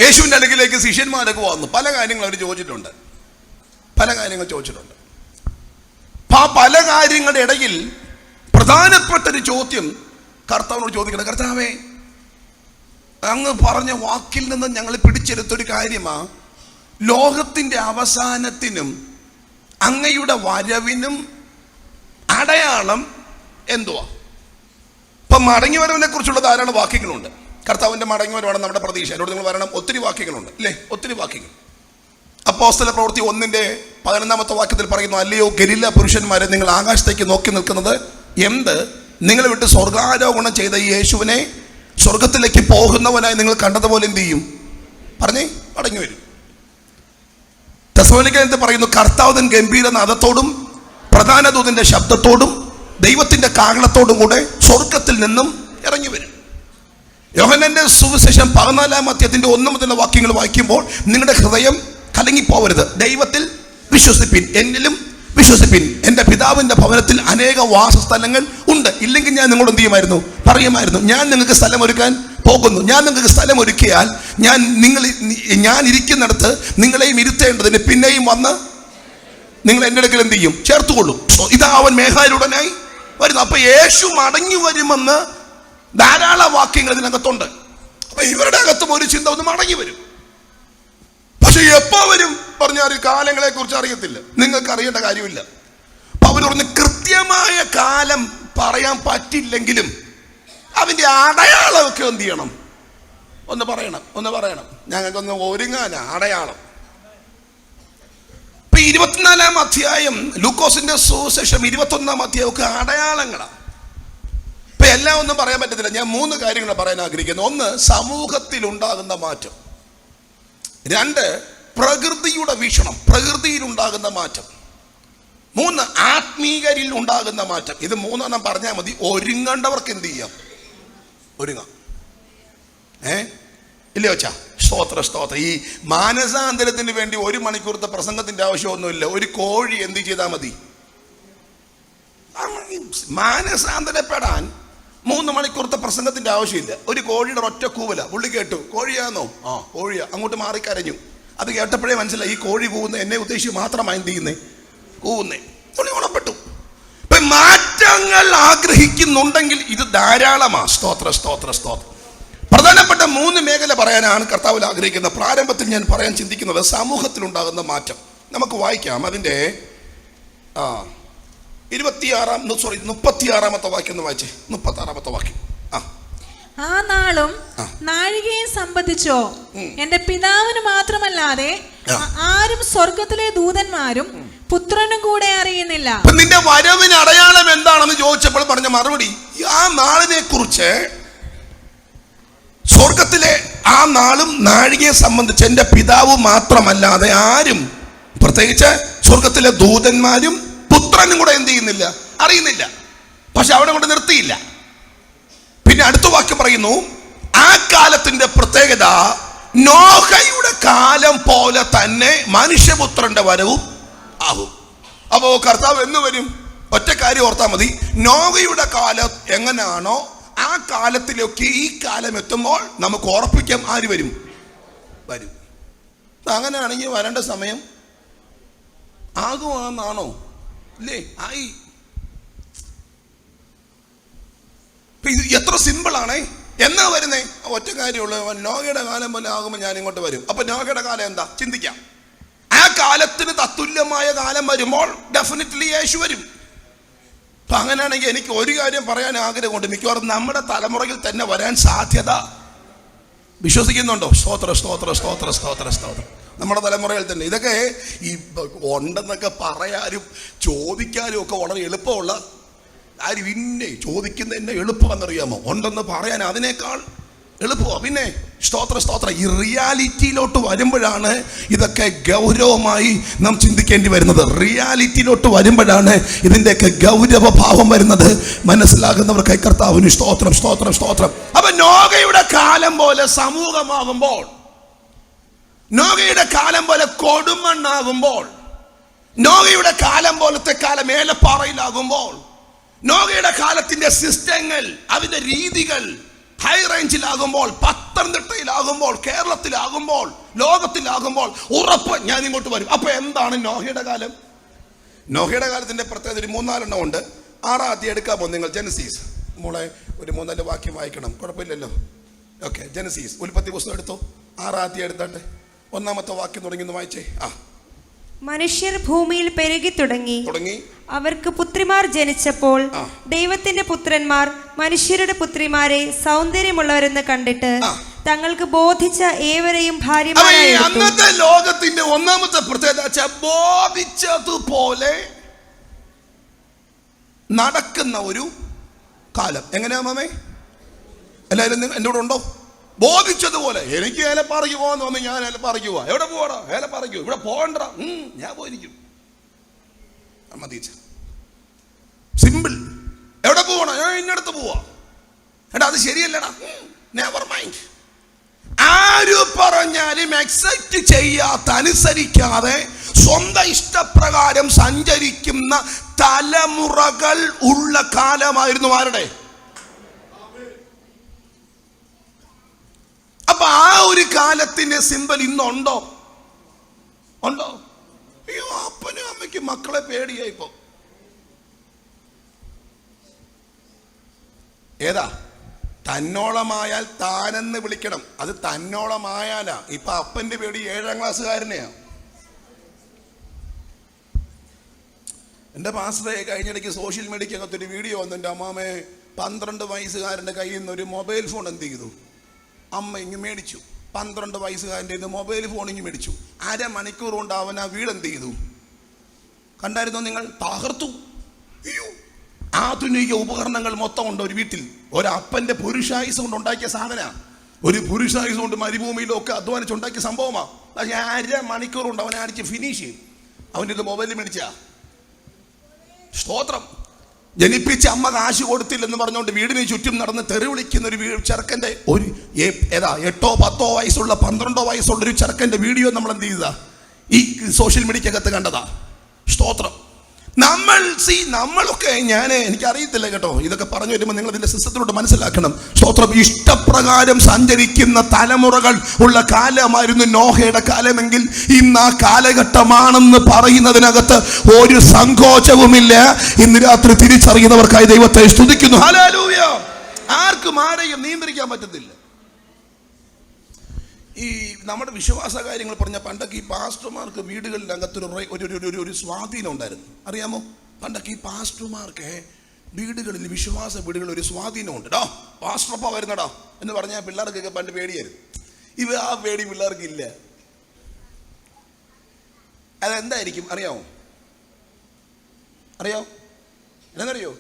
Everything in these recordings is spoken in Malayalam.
യേശുവിൻ്റെ അടുക്കിലേക്ക് ശിഷ്യന്മാരൊക്കെ വന്നു. പല കാര്യങ്ങൾ അവർ ചോദിച്ചിട്ടുണ്ട്. ആ പല കാര്യങ്ങളുടെ ഇടയിൽ പ്രധാനപ്പെട്ടൊരു ചോദ്യം കർത്താവിനോട് ചോദിക്കണം. കർത്താവേ, അങ്ങ് പറഞ്ഞ വാക്കിൽ നിന്ന് ഞങ്ങൾ പിടിച്ചെടുത്തൊരു കാര്യമാ, ലോകത്തിന്റെ അവസാനത്തിനും അങ്ങയുടെ വരവിനും അടയാളം എന്തുവാ? ഇപ്പൊ മടങ്ങി വരവിനെ കുറിച്ചുള്ള ധാരാളം വാക്യങ്ങളുണ്ട്. കർത്താവിന്റെ മടങ്ങി വരവാണ് നമ്മുടെ പ്രതീക്ഷ. എന്നോട് നിങ്ങൾ വരണം. ഒത്തിരി വാക്യങ്ങളുണ്ട് അല്ലേ? ഒത്തിരി വാക്യങ്ങൾ. അപ്പോസ്തല പ്രവൃത്തി 1:11 വാക്യത്തിൽ പറയുന്നു, അല്ലയോ ഗലീല പുരുഷന്മാരെ, നിങ്ങൾ ആകാശത്തേക്ക് നോക്കി നിൽക്കുന്നത് എന്ത്? നിങ്ങൾ വിട്ട് സ്വർഗാരോഹണം ചെയ്ത ഈ യേശുവിനെ സ്വർഗത്തിലേക്ക് പോകുന്നവനായി നിങ്ങൾ കണ്ടതുപോലെ എന്ത് ചെയ്യും? പറഞ്ഞേ, മടങ്ങി വരും. തെസ്സലോനിക്കയിൽ പറയുന്നു, കർത്താവ് തൻ ഗംഭീര നാദത്തോടും പ്രധാന ദൂതന്റെ ശബ്ദത്തോടും ദൈവത്തിന്റെ കാഹളത്തോടും കൂടെ സ്വർഗത്തിൽ നിന്നും ഇറങ്ങി വരും. യോഹന്നാന്റെ സുവിശേഷം 14:1 വാക്യങ്ങൾ വായിക്കുമ്പോൾ, നിങ്ങളുടെ ഹൃദയം കലങ്ങിപ്പോവരുത്, ദൈവത്തിൽ വിശ്വസിപ്പിൻ, എന്നിലും വിശ്വസിപ്പിൻ, എൻ്റെ പിതാവിൻ്റെ ഭവനത്തിൽ അനേക വാസസ്ഥലങ്ങൾ ഉണ്ട്, ഇല്ലെങ്കിൽ ഞാൻ നിങ്ങളോട് എന്ത് ചെയ്യുമായിരുന്നു? പറയുമായിരുന്നു. ഞാൻ നിങ്ങൾക്ക് സ്ഥലം ഒരുക്കാൻ പോകുന്നു. ഞാൻ നിങ്ങൾക്ക് സ്ഥലം ഒരുക്കിയാൽ ഞാൻ ഇരിക്കുന്നിടത്ത് നിങ്ങളെയും ഇരുത്തേണ്ടതിന് പിന്നെയും വന്ന് നിങ്ങൾ എൻ്റെ അടുക്കൽ എന്ത് ചെയ്യും? ചേർത്തുകൊള്ളും. ഇതാ അവൻ മേഘാരൂഢനായി വരുന്നു. അപ്പൊ യേശു മടങ്ങി വരുമെന്ന് ധാരാളം വാക്യങ്ങൾ ഇതിനകത്തുണ്ട്. അപ്പൊ ഇവരുടെ അകത്തും ഒരു ചിന്ത, ഒന്ന് മടങ്ങി വരും. പക്ഷെ എപ്പോ വരും പറഞ്ഞാൽ കാലങ്ങളെ കുറിച്ച് അറിയത്തില്ല, നിങ്ങൾക്ക് അറിയേണ്ട കാര്യമില്ല. അപ്പൊ അവർ പറഞ്ഞ് കൃത്യമായ കാലം പറയാൻ പറ്റില്ലെങ്കിലും അതിന്റെ അടയാളമൊക്കെ എന്ത് ചെയ്യണം? ഒന്ന് പറയണം. ഞങ്ങൾക്കൊന്ന് ഒരുങ്ങാനാ അടയാളം. ഇപ്പൊ 24-ാം അധ്യായം ലൂക്കോസിന്റെ സുവിശേഷം 21-ാം അധ്യായമൊക്കെ അടയാളങ്ങളാണ്. ഇപ്പൊ എല്ലാം ഒന്നും പറയാൻ പറ്റത്തില്ല. ഞാൻ 3 കാര്യങ്ങൾ പറയാൻ ആഗ്രഹിക്കുന്നു. 1, സമൂഹത്തിൽ ഉണ്ടാകുന്ന മാറ്റം. 2, പ്രകൃതിയുടെ വീക്ഷണം, പ്രകൃതിയിൽ ഉണ്ടാകുന്ന മാറ്റം. 3, ആത്മീകരിൽ ഉണ്ടാകുന്ന മാറ്റം. ഇത് 3 പറഞ്ഞാൽ മതി. ഒരുങ്ങേണ്ടവർക്ക് എന്ത് ചെയ്യാം? ഒരുങ്ങാം. ഇല്ലേ വെച്ചാ? സ്തോത്ര. ഈ മാനസാന്തരത്തിന് വേണ്ടി 1 മണിക്കൂറത്തെ പ്രസംഗത്തിന്റെ ആവശ്യമൊന്നുമില്ല. ഒരു കോഴി എന്ത് ചെയ്താൽ മതി? മാനസാന്തരപ്പെടാൻ 3 മണിക്കൂറത്തെ പ്രസംഗത്തിന്റെ ആവശ്യമില്ല. ഒരു കോഴിയുടെ ഒറ്റ കൂവല പുള്ളി കേട്ടു. കോഴിയാന്നോ? ആ കോഴിയാ. അങ്ങോട്ട് മാറിക്കരഞ്ഞു. അത് കേട്ടപ്പോഴേ മനസ്സിലായി, ഈ കോഴി കൂവുന്ന എന്നെ ഉദ്ദേശിച്ച് മാത്രമായി എന്ത് ചെയ്യുന്നേ? കൂവുന്നേ. പുള്ളി ഗുണപ്പെട്ടു. ഇപ്പൊ മാറ്റങ്ങൾ ആഗ്രഹിക്കുന്നുണ്ടെങ്കിൽ ഇത് ധാരാളമാ. സ്തോത്ര. പ്രധാനപ്പെട്ട 3 മേഖല പറയാനാണ് കർത്താവിൽ ആഗ്രഹിക്കുന്നത്. പ്രാരംഭത്തിൽ ഞാൻ പറയാൻ ചിന്തിക്കുന്നത് സമൂഹത്തിലുണ്ടാകുന്ന മാറ്റം. നമുക്ക് വായിക്കാം. അതിന്റെ 36-ാമത്തെ വാക്യം ഒന്ന് വായിച്ചേ. 36-ാമത്തെ വാക്യം. ആ നാളും നാഴികയെ സംബന്ധിച്ചോ എന്റെ പിതാവിന് മാത്രമല്ലാതെ ആരും സ്വർഗത്തിലെ ദൂതന്മാരും പുത്രനും കൂടെ അറിയുന്നില്ല. നിന്റെ വരവിന് അടയാളം എന്താണെന്ന് ചോദിച്ചപ്പോൾ പറഞ്ഞ മറുപടി, ആ നാളിനെ കുറിച്ച്, സ്വർഗത്തിലെ ആ നാളും നാഴികയെ സംബന്ധിച്ച് എന്റെ പിതാവ് മാത്രമല്ലാതെ ആരും, പ്രത്യേകിച്ച് സ്വർഗത്തിലെ ദൂതന്മാരും പുത്രനും കൂടെ എന്ത് ചെയ്യുന്നില്ല? അറിയുന്നില്ല. പക്ഷെ അവിടെ കൊണ്ട് നിർത്തിയില്ല. പിന്നെ അടുത്ത വാക്യം പറയുന്നു, ആ കാലത്തിന്റെ പ്രത്യേകത നോഹയുടെ കാലം പോലെ തന്നെ മനുഷ്യപുത്രന്റെ വരവും ആകും. അപ്പോ കർത്താവ് എന്ന് വരും? ഒറ്റ കാര്യം ഓർത്താൽ മതി. നോഹയുടെ കാലം എങ്ങനെയാണോ ആ കാലത്തിലൊക്കെ ഈ കാലം എത്തുമ്പോൾ നമുക്ക് ഉറപ്പിക്കാം ആര് വരും. അങ്ങനെയാണെങ്കിൽ വരേണ്ട സമയം ആകുവാന്നാണോ? ഇല്ലേ? ആയി. ഇത് എത്ര സിമ്പിൾ ആണേ. എന്നാ വരുന്നേ? ഒറ്റ കാര്യമുള്ളൂ, നോഹയുടെ കാലം പോലെ ആകുമ്പോൾ ഞാൻ ഇങ്ങോട്ട് വരും. അപ്പൊ നോഹയുടെ കാലം എന്താ? ചിന്തിക്കാം. ആ കാലത്തിന് തത്തുല്യമായ കാലം വരുമ്പോൾ ഡെഫിനറ്റ്ലി യേശു വരും. അപ്പൊ അങ്ങനെയാണെങ്കിൽ എനിക്ക് ഒരു കാര്യം പറയാൻ ആഗ്രഹമുണ്ട്. മിക്കവാറും നമ്മുടെ തലമുറയിൽ തന്നെ വരാൻ സാധ്യത വിശ്വസിക്കുന്നുണ്ടോ? സ്തോത്ര. നമ്മുടെ തലമുറയിൽ തന്നെ ഇതൊക്കെ ഈ ഉണ്ടെന്നൊക്കെ പറയാനും ചോദിക്കാനും ഒക്കെ വളരെ എളുപ്പമുള്ള ആരും. പിന്നെ ചോദിക്കുന്നതന്നെ എളുപ്പമെന്നറിയാമോ? ഉണ്ടെന്ന് പറയാൻ അതിനേക്കാൾ എളുപ്പമോ? പിന്നെ സ്തോത്ര. ഈ റിയാലിറ്റിയിലോട്ട് വരുമ്പോഴാണ് ഇതൊക്കെ ഗൗരവമായി നാം ചിന്തിക്കേണ്ടി വരുന്നത്. റിയാലിറ്റിയിലോട്ട് വരുമ്പോഴാണ് ഇതിൻ്റെയൊക്കെ ഗൗരവഭാവം വരുന്നത്. മനസ്സിലാകുന്നവർക്കായി കർത്താവിന് സ്തോത്രം. അപ്പൊ നോഹയുടെ കാലം പോലെ സമൂഹമാകുമ്പോൾ, നോഹയുടെ കാലം പോലെ കൊടുമണ്ണാകുമ്പോൾ, നോഹയുടെ കാലം പോലത്തെ കാലം ഏലപ്പാറയിലാകുമ്പോൾ, നോഹയുടെ കാലത്തിന്റെ സിസ്റ്റങ്ങൾ, അതിന്റെ രീതികൾ, ഹൈ റേഞ്ചിലാകുമ്പോൾ, പത്തനംതിട്ടയിലാകുമ്പോൾ, കേരളത്തിലാകുമ്പോൾ, ലോകത്തിലാകുമ്പോൾ ഉറപ്പ് ഞാൻ ഇങ്ങോട്ട് വരും. അപ്പൊ എന്താണ് നോഹയുടെ കാലം? നോഹയുടെ കാലത്തിന്റെ പ്രത്യേകത ഒരു 3-4 ഉണ്ട്. 6-ാം അധ്യായം എടുക്കാമോ നിങ്ങൾ? ജനസീസ് മോളെ ഒരു 3-4 വാക്യം വായിക്കണം, കുഴപ്പമില്ലല്ലോ. ഓക്കെ, ജനസീസ് ഉൽപ്പത്തി പുസ്തകം എടുത്തോ, 6-ാം അധ്യായം എടുത്താട്ടെ, 1-ാമത്തെ വാക്യം തുടങ്ങി ഒന്ന് വായിച്ചേ. മനുഷ്യർ ഭൂമിയിൽ പെരുകി തുടങ്ങി. അവർക്ക് പുത്രിമാർ ജനിച്ചപ്പോൾ ദൈവത്തിന്റെ പുത്രന്മാർ മനുഷ്യരുടെ പുത്രിമാരെ സൗന്ദര്യമുള്ളവരെന്ന് കണ്ടിട്ട് തങ്ങൾക്ക് ബോധിച്ച ഏവരെയും ഭാര്യമാരായി. അന്നത്തെ ലോകത്തിന്റെ ഒന്നാമത്തെ പ്രത്യേകത ബോധിച്ചതുപോലെ നടക്കുന്ന ഒരു കാലം. എങ്ങനെയാ മാമേ? എല്ലാവരും എൻ്റെ കൂടെ ഉണ്ടോ? ബോധിച്ചതുപോലെ. എനിക്ക് ഏലപ്പാറയ്ക്ക് പോകാന്ന് വന്ന് ഞാൻ ഏലപ്പാറയ്ക്ക് പോവാ. എവിടെ പോവാടാ? ഏലപ്പാറയ്ക്ക്. ഇവിടെ പോകണ്ട, ഞാൻ പോയിരിക്കും. സിമ്പിൾ. എവിടെ പോകണം? ഞാൻ ഇന്നടുത്ത് പോവാ. എടാ അത് ശരിയല്ലടാ, നെവർ മൈൻഡ്. ആര് പറഞ്ഞാലും എക്സെപ്റ്റ് ചെയ്യാത്ത, അനുസരിക്കാതെ സ്വന്തം ഇഷ്ടപ്രകാരം സഞ്ചരിക്കുന്ന തലമുറകൾ ഉള്ള കാലമായിരുന്നു ആരുടെ? അപ്പൊ ആ ഒരു കാലത്തിന്റെ സിമ്പൽ ഇന്നുണ്ടോ? ഉണ്ടോ? അയ്യോ, അപ്പനും അമ്മയ്ക്ക് മക്കളെ പേടിയായിപ്പോ. ഏതാ? തന്നോളമായാൽ താനെന്ന് വിളിക്കണം. അത് തന്നോളമായാലാ. ഇപ്പൊ അപ്പന്റെ പേടി 7-ാം ക്ലാസ്സുകാരനെയാ. എന്റെ പാസ്റ്ററെ കഴിഞ്ഞിടയ്ക്ക് സോഷ്യൽ മീഡിയക്കകത്തൊരു വീഡിയോ വന്നു. എൻ്റെ അമ്മാമേ 12 വയസ്സുകാരൻ്റെ കയ്യിൽ നിന്ന് ഒരു മൊബൈൽ ഫോൺ എന്ത് ചെയ്തു? അമ്മ ഇങ്ങ് മേടിച്ചു. 12 വയസ്സുകാരൻ്റെ ഇത് മൊബൈൽ ഫോൺ ഇങ്ങ് മേടിച്ചു. 1/2 മണിക്കൂർ കൊണ്ട് അവൻ ആ വീട് എന്ത് ചെയ്തു? കണ്ടായിരുന്നോ നിങ്ങൾ? തകർത്തു. അയ്യോ, ആധുനിക ഉപകരണങ്ങൾ മൊത്തം ഉണ്ട് ഒരു വീട്ടിൽ. ഒരപ്പന്റെ പുരുഷായുസ് കൊണ്ട് ഉണ്ടാക്കിയ സാധന. ഒരു പുരുഷായുസ് കൊണ്ട് മരുഭൂമിയിലൊക്കെ അധ്വാനിച്ചുണ്ടാക്കിയ സംഭവമാണ്. പക്ഷേ 1/2 മണിക്കൂർ കൊണ്ട് അവനെ അടിച്ച് ഫിനിഷ് ചെയ്യും. അവൻ്റെ ഇത് മൊബൈലിൽ മേടിച്ചാ. സ്തോത്രം. ജനിപ്പിച്ച് അമ്മ കാശ് കൊടുത്തില്ലെന്ന് പറഞ്ഞുകൊണ്ട് വീടിന് ചുറ്റും നടന്ന് തെറി വിളിക്കുന്ന ഒരു ചെറുക്കൻ്റെ ഒരു 8-10 വയസ്സുള്ള 12 വയസ്സുള്ള ഒരു ചെറുക്കൻ്റെ വീഡിയോ നമ്മൾ എന്ത് ചെയ്തതാ? ഈ സോഷ്യൽ മീഡിയക്കകത്ത് കണ്ടതാ. സ്തോത്രം. നമ്മളൊക്കെ എനിക്കറിയത്തില്ല കേട്ടോ, ഇതൊക്കെ പറഞ്ഞു വരുമ്പോൾ നിങ്ങൾ ഇതിന്റെ സിസ്റ്റത്തിലോട്ട് മനസ്സിലാക്കണം. സ്തോത്രം. ഇഷ്ടപ്രകാരം സഞ്ചരിക്കുന്ന തലമുറകൾ ഉള്ള കാലമായിരുന്നു നോഹയുടെ കാലമെങ്കിൽ ഇന്ന് ആ കാലഘട്ടമാണെന്ന് പറയുന്നതിനകത്ത് ഒരു സങ്കോചവുമില്ല. ഇന്ന് രാത്രി തിരിച്ചറിയുന്നവർക്കായി ദൈവത്തെ സ്തുതിക്കുന്നു. ഹല്ലേലൂയ. ആർക്കും ആരെയും നിയന്ത്രിക്കാൻ പറ്റത്തില്ല. ഈ നമ്മുടെ വിശ്വാസ കാര്യങ്ങൾ പറഞ്ഞ പണ്ടൊക്കെ ഈ പാസ്റ്റർമാർക്ക് വീടുകളുടെ അകത്തൊരു സ്വാധീനം ഉണ്ടായിരുന്നു. അറിയാമോ? പണ്ടൊക്കെ ഈ പാസ്റ്റർമാർക്ക് വീടുകളിൽ, വിശ്വാസ വീടുകളിൽ ഒരു സ്വാധീനമുണ്ട്. ഡോ പാസ്റ്റർപ്പ വരുന്നടാ എന്ന് പറഞ്ഞാൽ പിള്ളേർക്കൊക്കെ പണ്ട് പേടിയായിരുന്നു. ആ പേടി പിള്ളേർക്ക് ഇല്ല. അതെന്തായിരിക്കും അറിയാമോ? എന്നറിയോ?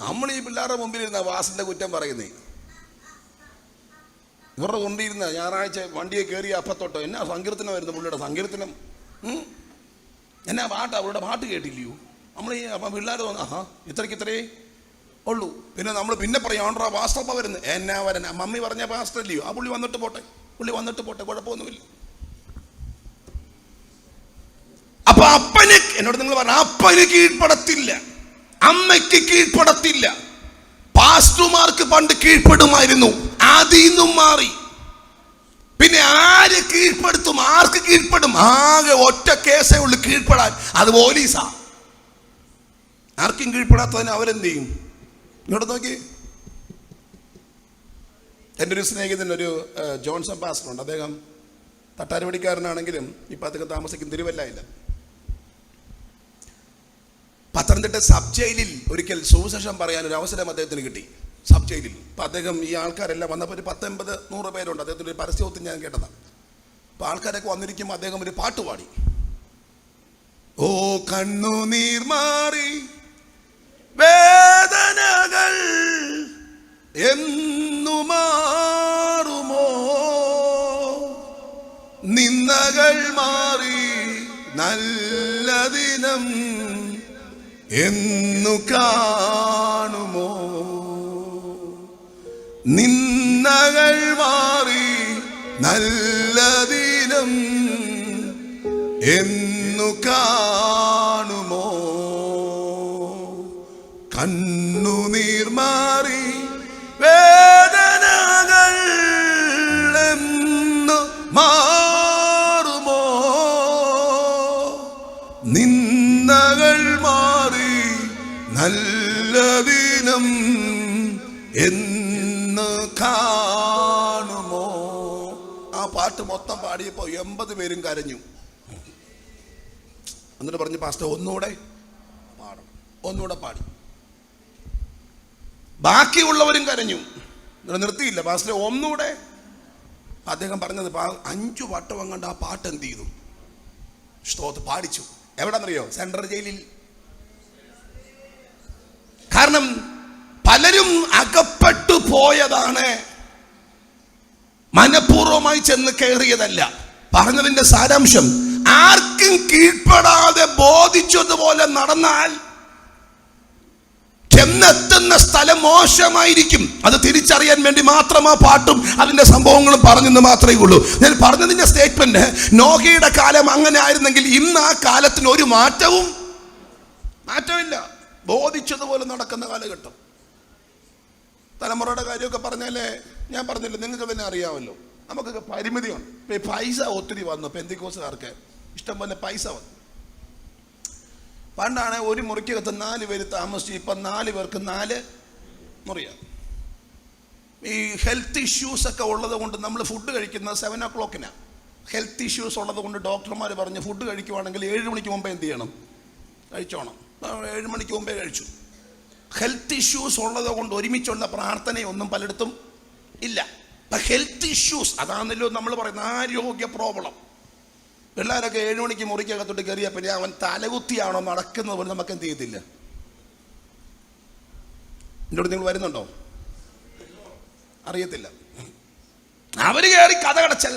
നമ്മൾ ഈ പിള്ളേരുടെ മുമ്പിലിരുന്ന വാസിന്റെ കുറ്റം പറയുന്നേ. ഇവരുടെ കൊണ്ടിരുന്ന ഞായറാഴ്ച വണ്ടിയെ കയറിയ അപ്പത്തൊട്ടോ എന്നാ സങ്കീർത്തനമായിരുന്നു പുള്ളിയുടെ സങ്കീർത്തനം. എന്നാ പാട്ടാ, അവളുടെ പാട്ട് കേട്ടില്ലയോ? നമ്മൾ ഈ അപ്പം പിള്ളേർ തോന്നുന്നു ഇത്രയ്ക്ക് ഉള്ളൂ. പിന്നെ നമ്മൾ പിന്നെ പറയും ഓണ്ടറാ പാസ്റ്റപ്പ വരുന്നത്. എന്നാ വരന മമ്മി പറഞ്ഞ പാസ്റ്റർ അല്ലയോ? ആ പുള്ളി വന്നിട്ട് പോട്ടെ, കുഴപ്പമൊന്നുമില്ല. അപ്പൊ അപ്പന്, എന്നോട് നിങ്ങൾ പറഞ്ഞ അപ്പന് കീഴ്പ്പെടത്തില്ല, അമ്മയ്ക്ക് കീഴ്പ്പെടത്തില്ല. പാസ്റ്റർമാർക്ക് പണ്ട് കീഴ്പ്പെടുമായിരുന്നു, അതിൽ നിന്നും മാറി. പിന്നെ ആര് കീഴ്പ്പെടുത്തും? ആർക്ക് കീഴ്പ്പെടും? ആകെ ഒറ്റ കേസേ ഉള്ളു കീഴ്പ്പെടാൻ, അത് പോലീസാ. ആർക്കും കീഴ്പ്പെടാത്തതിന് അവരെന്ത് ചെയ്യും? ഇങ്ങോട്ട് നോക്കി. എൻ്റെ ഒരു സ്നേഹിതൻ, ഒരു ജോൺസൺ പാസ്റ്റർ ഉണ്ട്. അദ്ദേഹം തട്ടാരുപടിക്കാരനാണെങ്കിലും ഇപ്പം അദ്ദേഹം താമസിക്കുന്ന തിരുവല്ലയില്ല. പത്തനംതിട്ട സബ് ജയിലിൽ ഒരിക്കൽ സുവിശേഷം പറയാൻ ഒരു അവസരം അദ്ദേഹത്തിന് കിട്ടി. സബ് ജയിലിൽ. അപ്പം അദ്ദേഹം ഈ ആൾക്കാരെല്ലാം വന്നപ്പോൾ ഒരു 100 പേരുണ്ട്. അദ്ദേഹത്തിൻ്റെ ഒരു പരസ്യത്തിൽ ഞാൻ കേട്ടതാണ്. അപ്പം ആൾക്കാരൊക്കെ വന്നിരിക്കുമ്പോൾ അദ്ദേഹം ഒരു പാട്ട് പാടി. ഓ കണ്ണുനീർ മാറി വേദനകൾ എന്നു മാറുമോ, നിന്ദകൾ മാറി നല്ല ദിനം എന്നു കാണുമോ, നിന്ദകൾ മാറി നല്ല ദിനം എന്നു കാണുമോ, കണ്ണുനീർ മാറി വേദനകൾ ആ പാട്ട് മൊത്തം പാടിയപ്പോൾ 80 പേരും കരഞ്ഞു. എന്നിട്ട് പറഞ്ഞു, പാസ്റ്റർ ഒന്നുകൂടെ പാടണം. ഒന്നുകൂടെ പാടി. ബാക്കിയുള്ളവരും കരഞ്ഞു. നിർത്തിയില്ല, പാസ്റ്റർ ഒന്നുകൂടെ. അദ്ദേഹം പറഞ്ഞത് 5 വട്ടം അങ്ങാണ്ട് ആ പാട്ട് എന്ത് ചെയ്തു, സ്തോത്രം പാടിച്ചു. എവിടെന്നറിയോ? സെൻട്രൽ ജയിലിൽ. കാരണം പലരും അകപ്പെട്ടു പോയതാണ്, മനഃപൂർവമായി ചെന്ന് കയറിയതല്ല. പറഞ്ഞതിന്റെ സാരാംശം, ആർക്കും കീഴ്പ്പെടാതെ ബോധിച്ചതുപോലെ നടന്നാൽ ചെന്നെത്തുന്ന സ്ഥലം മോശമായിരിക്കും. അത് തിരിച്ചറിയാൻ വേണ്ടി മാത്രം ആ പാട്ടും അതിന്റെ സംഭവങ്ങളും പറഞ്ഞെന്ന് മാത്രമേ ഉള്ളൂ. ഞാൻ പറഞ്ഞതിന്റെ സ്റ്റേറ്റ്മെന്റ്, നോഹയുടെ കാലം അങ്ങനെ ആയിരുന്നെങ്കിൽ ഇന്ന് ആ കാലത്തിന് ഒരു മാറ്റമില്ല. ബോധിച്ചതുപോലെ നടക്കുന്ന കാലഘട്ടം. തലമുറയുടെ കാര്യമൊക്കെ പറഞ്ഞാലേ, ഞാൻ പറഞ്ഞില്ല, നിങ്ങൾക്ക് തന്നെ അറിയാമല്ലോ, നമുക്കൊക്കെ പരിമിതിയുണ്ട്. ഇപ്പം പൈസ ഒത്തിരി വന്നു, പെന്തിക്കോസുകാർക്ക് ഇഷ്ടംപോലെ പൈസ വന്നു. പണ്ടാണ് ഒരു മുറിക്കകത്ത് 4 പേര് താമസിച്ചു. ഇപ്പം 4 പേർക്ക് 4 മുറിയാണ്. ഈ ഹെൽത്ത് ഇഷ്യൂസ് ഒക്കെ ഉള്ളത് കൊണ്ട് നമ്മൾ ഫുഡ് കഴിക്കുന്നത് 7 o'clock. ഹെൽത്ത് ഇഷ്യൂസ് ഉള്ളത് കൊണ്ട് ഡോക്ടർമാർ പറഞ്ഞു, ഫുഡ് കഴിക്കുവാണെങ്കിൽ 7 മണിക്ക് മുമ്പേ എന്ത് ചെയ്യണം, കഴിച്ചോണം. 7 മണിക്ക് മുമ്പേ കഴിച്ചു. ഹെൽത്ത് ഇഷ്യൂസ് ഉള്ളത് കൊണ്ട് ഒരുമിച്ചുള്ള പ്രാർത്ഥനയൊന്നും പലയിടത്തും ഇല്ല. അപ്പം ഹെൽത്ത് ഇഷ്യൂസ് അതാണല്ലോ നമ്മൾ പറയുന്ന ആരോഗ്യ പ്രോബ്ലം. പിള്ളേരൊക്കെ 7 മണിക്ക് മുറിക്കകത്തോട്ട് കയറിയാൽ പിന്നെ അവൻ തലകുത്തിയാണോ നടക്കുന്നത് പോലും നമുക്ക് എന്ത് ചെയ്യത്തില്ല. എന്നോട് നിങ്ങൾ വരുന്നുണ്ടോ? അറിയത്തില്ല. അവര് കയറി കഥ കടച്ചൽ,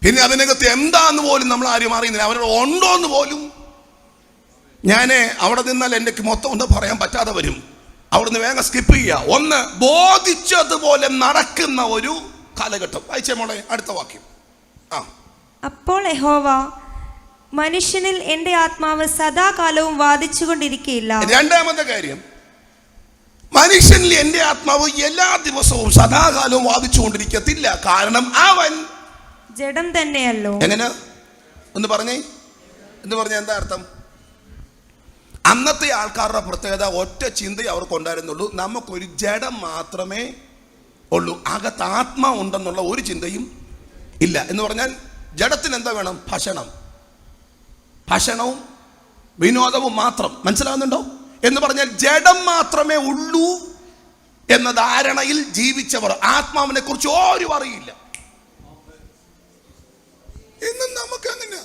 പിന്നെ അതിനകത്ത് എന്താന്ന് പോലും നമ്മൾ ആരും അറിയുന്നില്ല. അവരോട് ഉണ്ടോന്ന് പോലും. ഞാൻ അവിടെ നിന്നാൽ എൻ്റെ മൊത്തം ഒന്നും പറയാൻ പറ്റാതെ വരും. അവിടുന്ന് വേഗം സ്കിപ്പ് ചെയ്യുക. ഒന്ന്, ബോധിച്ചതുപോലെ നടക്കുന്ന ഒരു കാലഘട്ടം. വായിച്ചേ മോളെ, അടുത്ത വാക്യം. അപ്പോൾ യഹോവ, മനുഷ്യനിൽ എൻ്റെ ആത്മാവ് സദാകാലവും വാദിച്ചുകൊണ്ടിരിക്കുകയില്ല. രണ്ടാമത്തെ കാര്യം, മനുഷ്യനിൽ എൻ്റെ ആത്മാവ് എല്ലാ ദിവസവും സദാകാലവും വാദിച്ചുകൊണ്ടിരിക്കത്തില്ല. കാരണം അവൻ ജഡം തന്നെയല്ലോ. എങ്ങനെ ഒന്ന് പറഞ്ഞേ, എന്ന് പറഞ്ഞ എന്താ അർത്ഥം? അന്നത്തെ ആൾക്കാരുടെ പ്രത്യേകത, ഒറ്റ ചിന്തയെ അവർക്ക് ഉണ്ടായിരുന്നുള്ളൂ, നമുക്കൊരു ജഡം മാത്രമേ ഉള്ളൂ, അകത്ത് ആത്മാ ഉണ്ടെന്നുള്ള ഒരു ചിന്തയും ഇല്ല. എന്ന് പറഞ്ഞാൽ ജഡത്തിന് എന്താ വേണം? ഭക്ഷണവും വിനോദവും മാത്രം. മനസ്സിലാവുന്നുണ്ടോ? എന്ന് പറഞ്ഞാൽ ജഡം മാത്രമേ ഉള്ളൂ എന്ന ധാരണയിൽ ജീവിച്ചവർ ആത്മാവിനെ കുറിച്ച് ഒരു അറിയില്ല. ഇന്നും നമുക്ക് അങ്ങനെ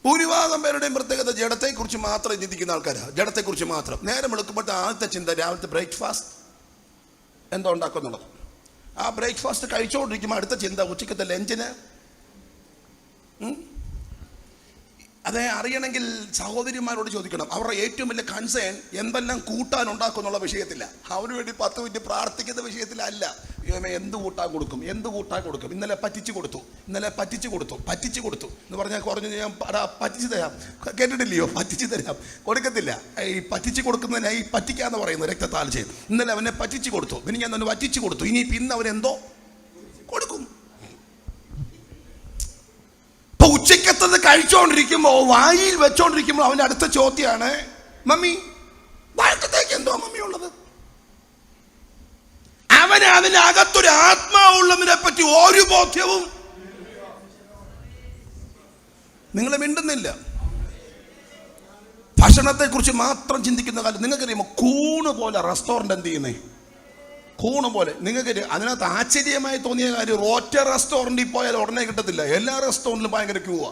ഭൂരിഭാഗം പേരുടെയും പ്രത്യേകത ജഡത്തെക്കുറിച്ച് മാത്രം ചിന്തിക്കുന്ന ആൾക്കാരാണ്. ജഡത്തെക്കുറിച്ച് മാത്രം. നേരം വെളുക്കുമ്പോഴത്തെ ആദ്യത്തെ ചിന്ത രാവിലത്തെ ബ്രേക്ക്ഫാസ്റ്റ് എന്താ ഉണ്ടാക്കുന്നുള്ളത്. ആ ബ്രേക്ക്ഫാസ്റ്റ് കഴിച്ചുകൊണ്ടിരിക്കുമ്പോൾ അടുത്ത ചിന്ത ഉച്ചക്കത്തെ ലഞ്ചിന്. അതെ, അറിയണമെങ്കിൽ സഹോദരിമാരോട് ചോദിക്കണം. അവരുടെ ഏറ്റവും വലിയ കൺസേൺ എന്തെല്ലാം കൂട്ടാൻ ഉണ്ടാക്കും എന്നുള്ള വിഷയത്തില്ല. അവന് വേണ്ടി 10 മിനിറ്റ് പ്രാർത്ഥിക്കുന്ന വിഷയത്തിലല്ല. എന്ത് കൂട്ടാൻ കൊടുക്കും. ഇന്നലെ പറ്റിച്ചു കൊടുത്തു എന്ന് പറഞ്ഞാൽ കുറഞ്ഞ് ഞാൻ പറ്റിച്ചു തരാം. കേട്ടിട്ടില്ലയോ? പറ്റിച്ചു തരാം. കൊടുക്കത്തില്ല. ഈ പറ്റിച്ചു കൊടുക്കുന്നതിനെ ഈ പറ്റിക്കാന്ന് പറയുന്നത് രക്തത്താഴ്ച. ഇന്നലെ അവനെ പറ്റിച്ചു കൊടുത്തു, പിന്നെ ഞാൻ അവനെ പറ്റിച്ചു കൊടുത്തു, ഇനിയിപ്പോൾ ഇന്ന് അവനെന്തോ കൊടുക്കും. ഉച്ചക്കത്തത് കഴിച്ചോണ്ടിരിക്കുമ്പോൾ, വായിൽ വെച്ചോണ്ടിരിക്കുമ്പോൾ അവന്റെ അടുത്ത ചോദ്യമാണ്, മമ്മി വഴക്കത്തേക്ക് എന്തോ മമ്മി ഉള്ളത്. അവന് അതിനകത്തൊരു ആത്മാവുള്ളതിനെ പറ്റി ഒരു ബോധ്യവും. നിങ്ങൾ മിണ്ടുന്നില്ല. ഭക്ഷണത്തെ കുറിച്ച് മാത്രം ചിന്തിക്കുന്ന കാലം. നിങ്ങൾക്കറിയാമോ, കൂണ് പോലെ റെസ്റ്റോറന്റ് എന്ത് ചെയ്യുന്നേ? കൂണ് പോലെ. നിങ്ങൾക്ക് അതിനകത്ത് ആശ്ചര്യമായി തോന്നിയ കാര്യം, ഒറ്റ റെസ്റ്റോറൻറ്റിൽ പോയാൽ ഉടനെ കിട്ടത്തില്ല. എല്ലാ റെസ്റ്റോറൻറ്റിലും ഭയങ്കര ക്യൂവാ.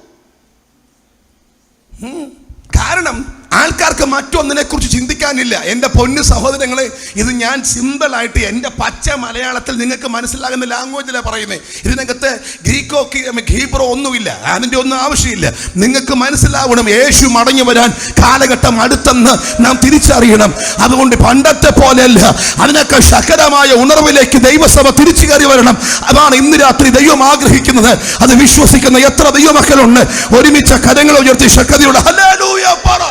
കാരണം ആൾക്കാർക്ക് മറ്റൊന്നിനെ കുറിച്ച് ചിന്തിക്കാനില്ല. എൻ്റെ പൊന്നു സഹോദരങ്ങളെ, ഇത് ഞാൻ സിമ്പിളായിട്ട് എൻ്റെ പച്ച മലയാളത്തിൽ നിങ്ങൾക്ക് മനസ്സിലാകുന്ന ലാംഗ്വേജിലാണ് പറയുന്നത്. ഇതിനകത്ത് ഗ്രീക്കോ ഹീബ്രോ ഒന്നുമില്ല. അതിൻ്റെ ഒന്നും ആവശ്യമില്ല. നിങ്ങൾക്ക് മനസ്സിലാവണം, യേശു മടങ്ങി വരാൻ കാലഘട്ടം അടുത്തെന്ന് നാം തിരിച്ചറിയണം. അതുകൊണ്ട് പണ്ടത്തെ പോലെയല്ല, അതിനൊക്കെ ശക്തമായ ഉണർവിലേക്ക് ദൈവസഭ തിരിച്ചു കയറി വരണം. അതാണ് ഇന്ന് രാത്രി ദൈവം ആഗ്രഹിക്കുന്നത്. അത് വിശ്വസിക്കുന്ന എത്ര ദൈവമക്കളുണ്ട്? ഒരുമിച്ച് കരങ്ങൾ ഉയർത്തി ശക്തിയോടെ ഹല്ലേലൂയ പറ.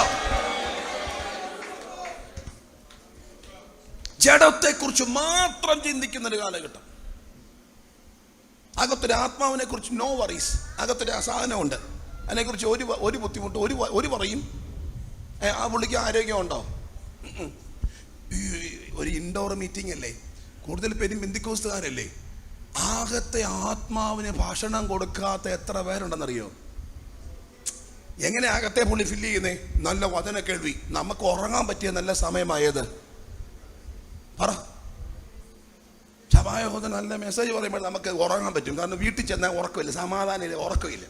ജഡത്തെക്കുറിച്ച് മാത്രം ചിന്തിക്കുന്ന ഒരു കാലഘട്ടം. അകത്തൊരു ആത്മാവിനെ കുറിച്ച് നോ വറീസ്. അകത്തൊരു സാധനമുണ്ട്, അതിനെക്കുറിച്ച് ഒരു ബുദ്ധിമുട്ട്, ഒരു പറയും. ആ പുള്ളിക്ക് ആരോഗ്യമുണ്ടോ? ഒരു ഇൻഡോർ മീറ്റിംഗ് അല്ലേ, കൂടുതൽ പേരും ബെന്തിക്കോസ്തുകാരല്ലേ. ആകത്തെ ആത്മാവിന് ഭക്ഷണം കൊടുക്കാത്ത എത്ര പേരുണ്ടെന്നറിയോ? എങ്ങനെ അകത്തെ പുള്ളി ഫില്ല് ചെയ്യുന്നേ? നല്ല വചന കേൾവി. നമുക്ക് ഉറങ്ങാൻ പറ്റിയ നല്ല സമയമായത് പറ. സഭായോഗത്തിന് നല്ല മെസ്സേജ് പറയുമ്പോൾ നമുക്ക് ഉറങ്ങാൻ പറ്റും. കാരണം വീട്ടിൽ ചെന്നാൽ ഉറക്കമില്ല, സമാധാനമില്ല, ഉറക്കമില്ല.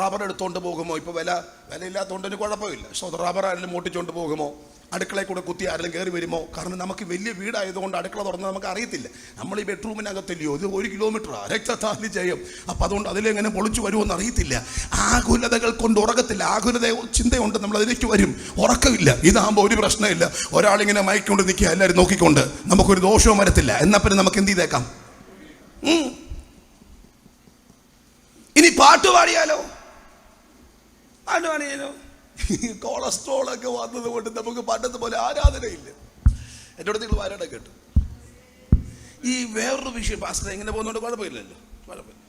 റബ്ബർ എടുത്തുകൊണ്ട് പോകുമോ? ഇപ്പോൾ വിലയില്ലാത്തതുകൊണ്ടൊരു കുഴപ്പമില്ല. റബ്ബർ ആരെങ്കിലും മൂട്ടിച്ചുകൊണ്ട് പോകുമോ? അടുക്കളയിൽ കൂടെ കുത്തി ആരെങ്കിലും കയറി വരുമോ? കാരണം നമുക്ക് വലിയ വീടായതുകൊണ്ട് അടുക്കള തുറന്ന് നമുക്ക് അറിയത്തില്ല. നമ്മൾ ഈ ബെഡ്റൂമിനകത്തല്ലയോ, ഇത് 1 കിലോമീറ്ററാണ്, രക്തത്താലി ചെയ്യും. അപ്പം അതുകൊണ്ട് അതിലെങ്ങനെ പൊളിച്ചു വരുമെന്ന് അറിയത്തില്ല. ആകുലതകൾ കൊണ്ട് ഉറക്കത്തില്ല. ആകുലത ചിന്തയുണ്ട്, നമ്മൾ അതിലേക്ക് വരും, ഉറക്കമില്ല. ഇതാകുമ്പോൾ ഒരു പ്രശ്നമില്ല. ഒരാളിങ്ങനെ മയക്കൊണ്ട് നിൽക്കുക, എല്ലാവരും നോക്കിക്കൊണ്ട്, നമുക്കൊരു ദോഷവും വരത്തില്ല. എന്നാൽ പിന്നെ നമുക്ക് എന്ത് ചെയ്തേക്കാം? ഇനി പാട്ട് പാടിയാലോ? കൊളസ്ട്രോൾ ഒക്കെ വന്നത് കൊണ്ട് നമുക്ക് പണ്ടത്തെ പോലെ ആരാധനയില്ല. എൻ്റെ അടുത്ത് നിങ്ങൾ വരടെ കേട്ടു. ഈ വേറൊരു വിഷയം പാസ്റ്റർ എങ്ങനെ പോകുന്നതുകൊണ്ട് കുഴപ്പമില്ലല്ലോ, കുഴപ്പമില്ല.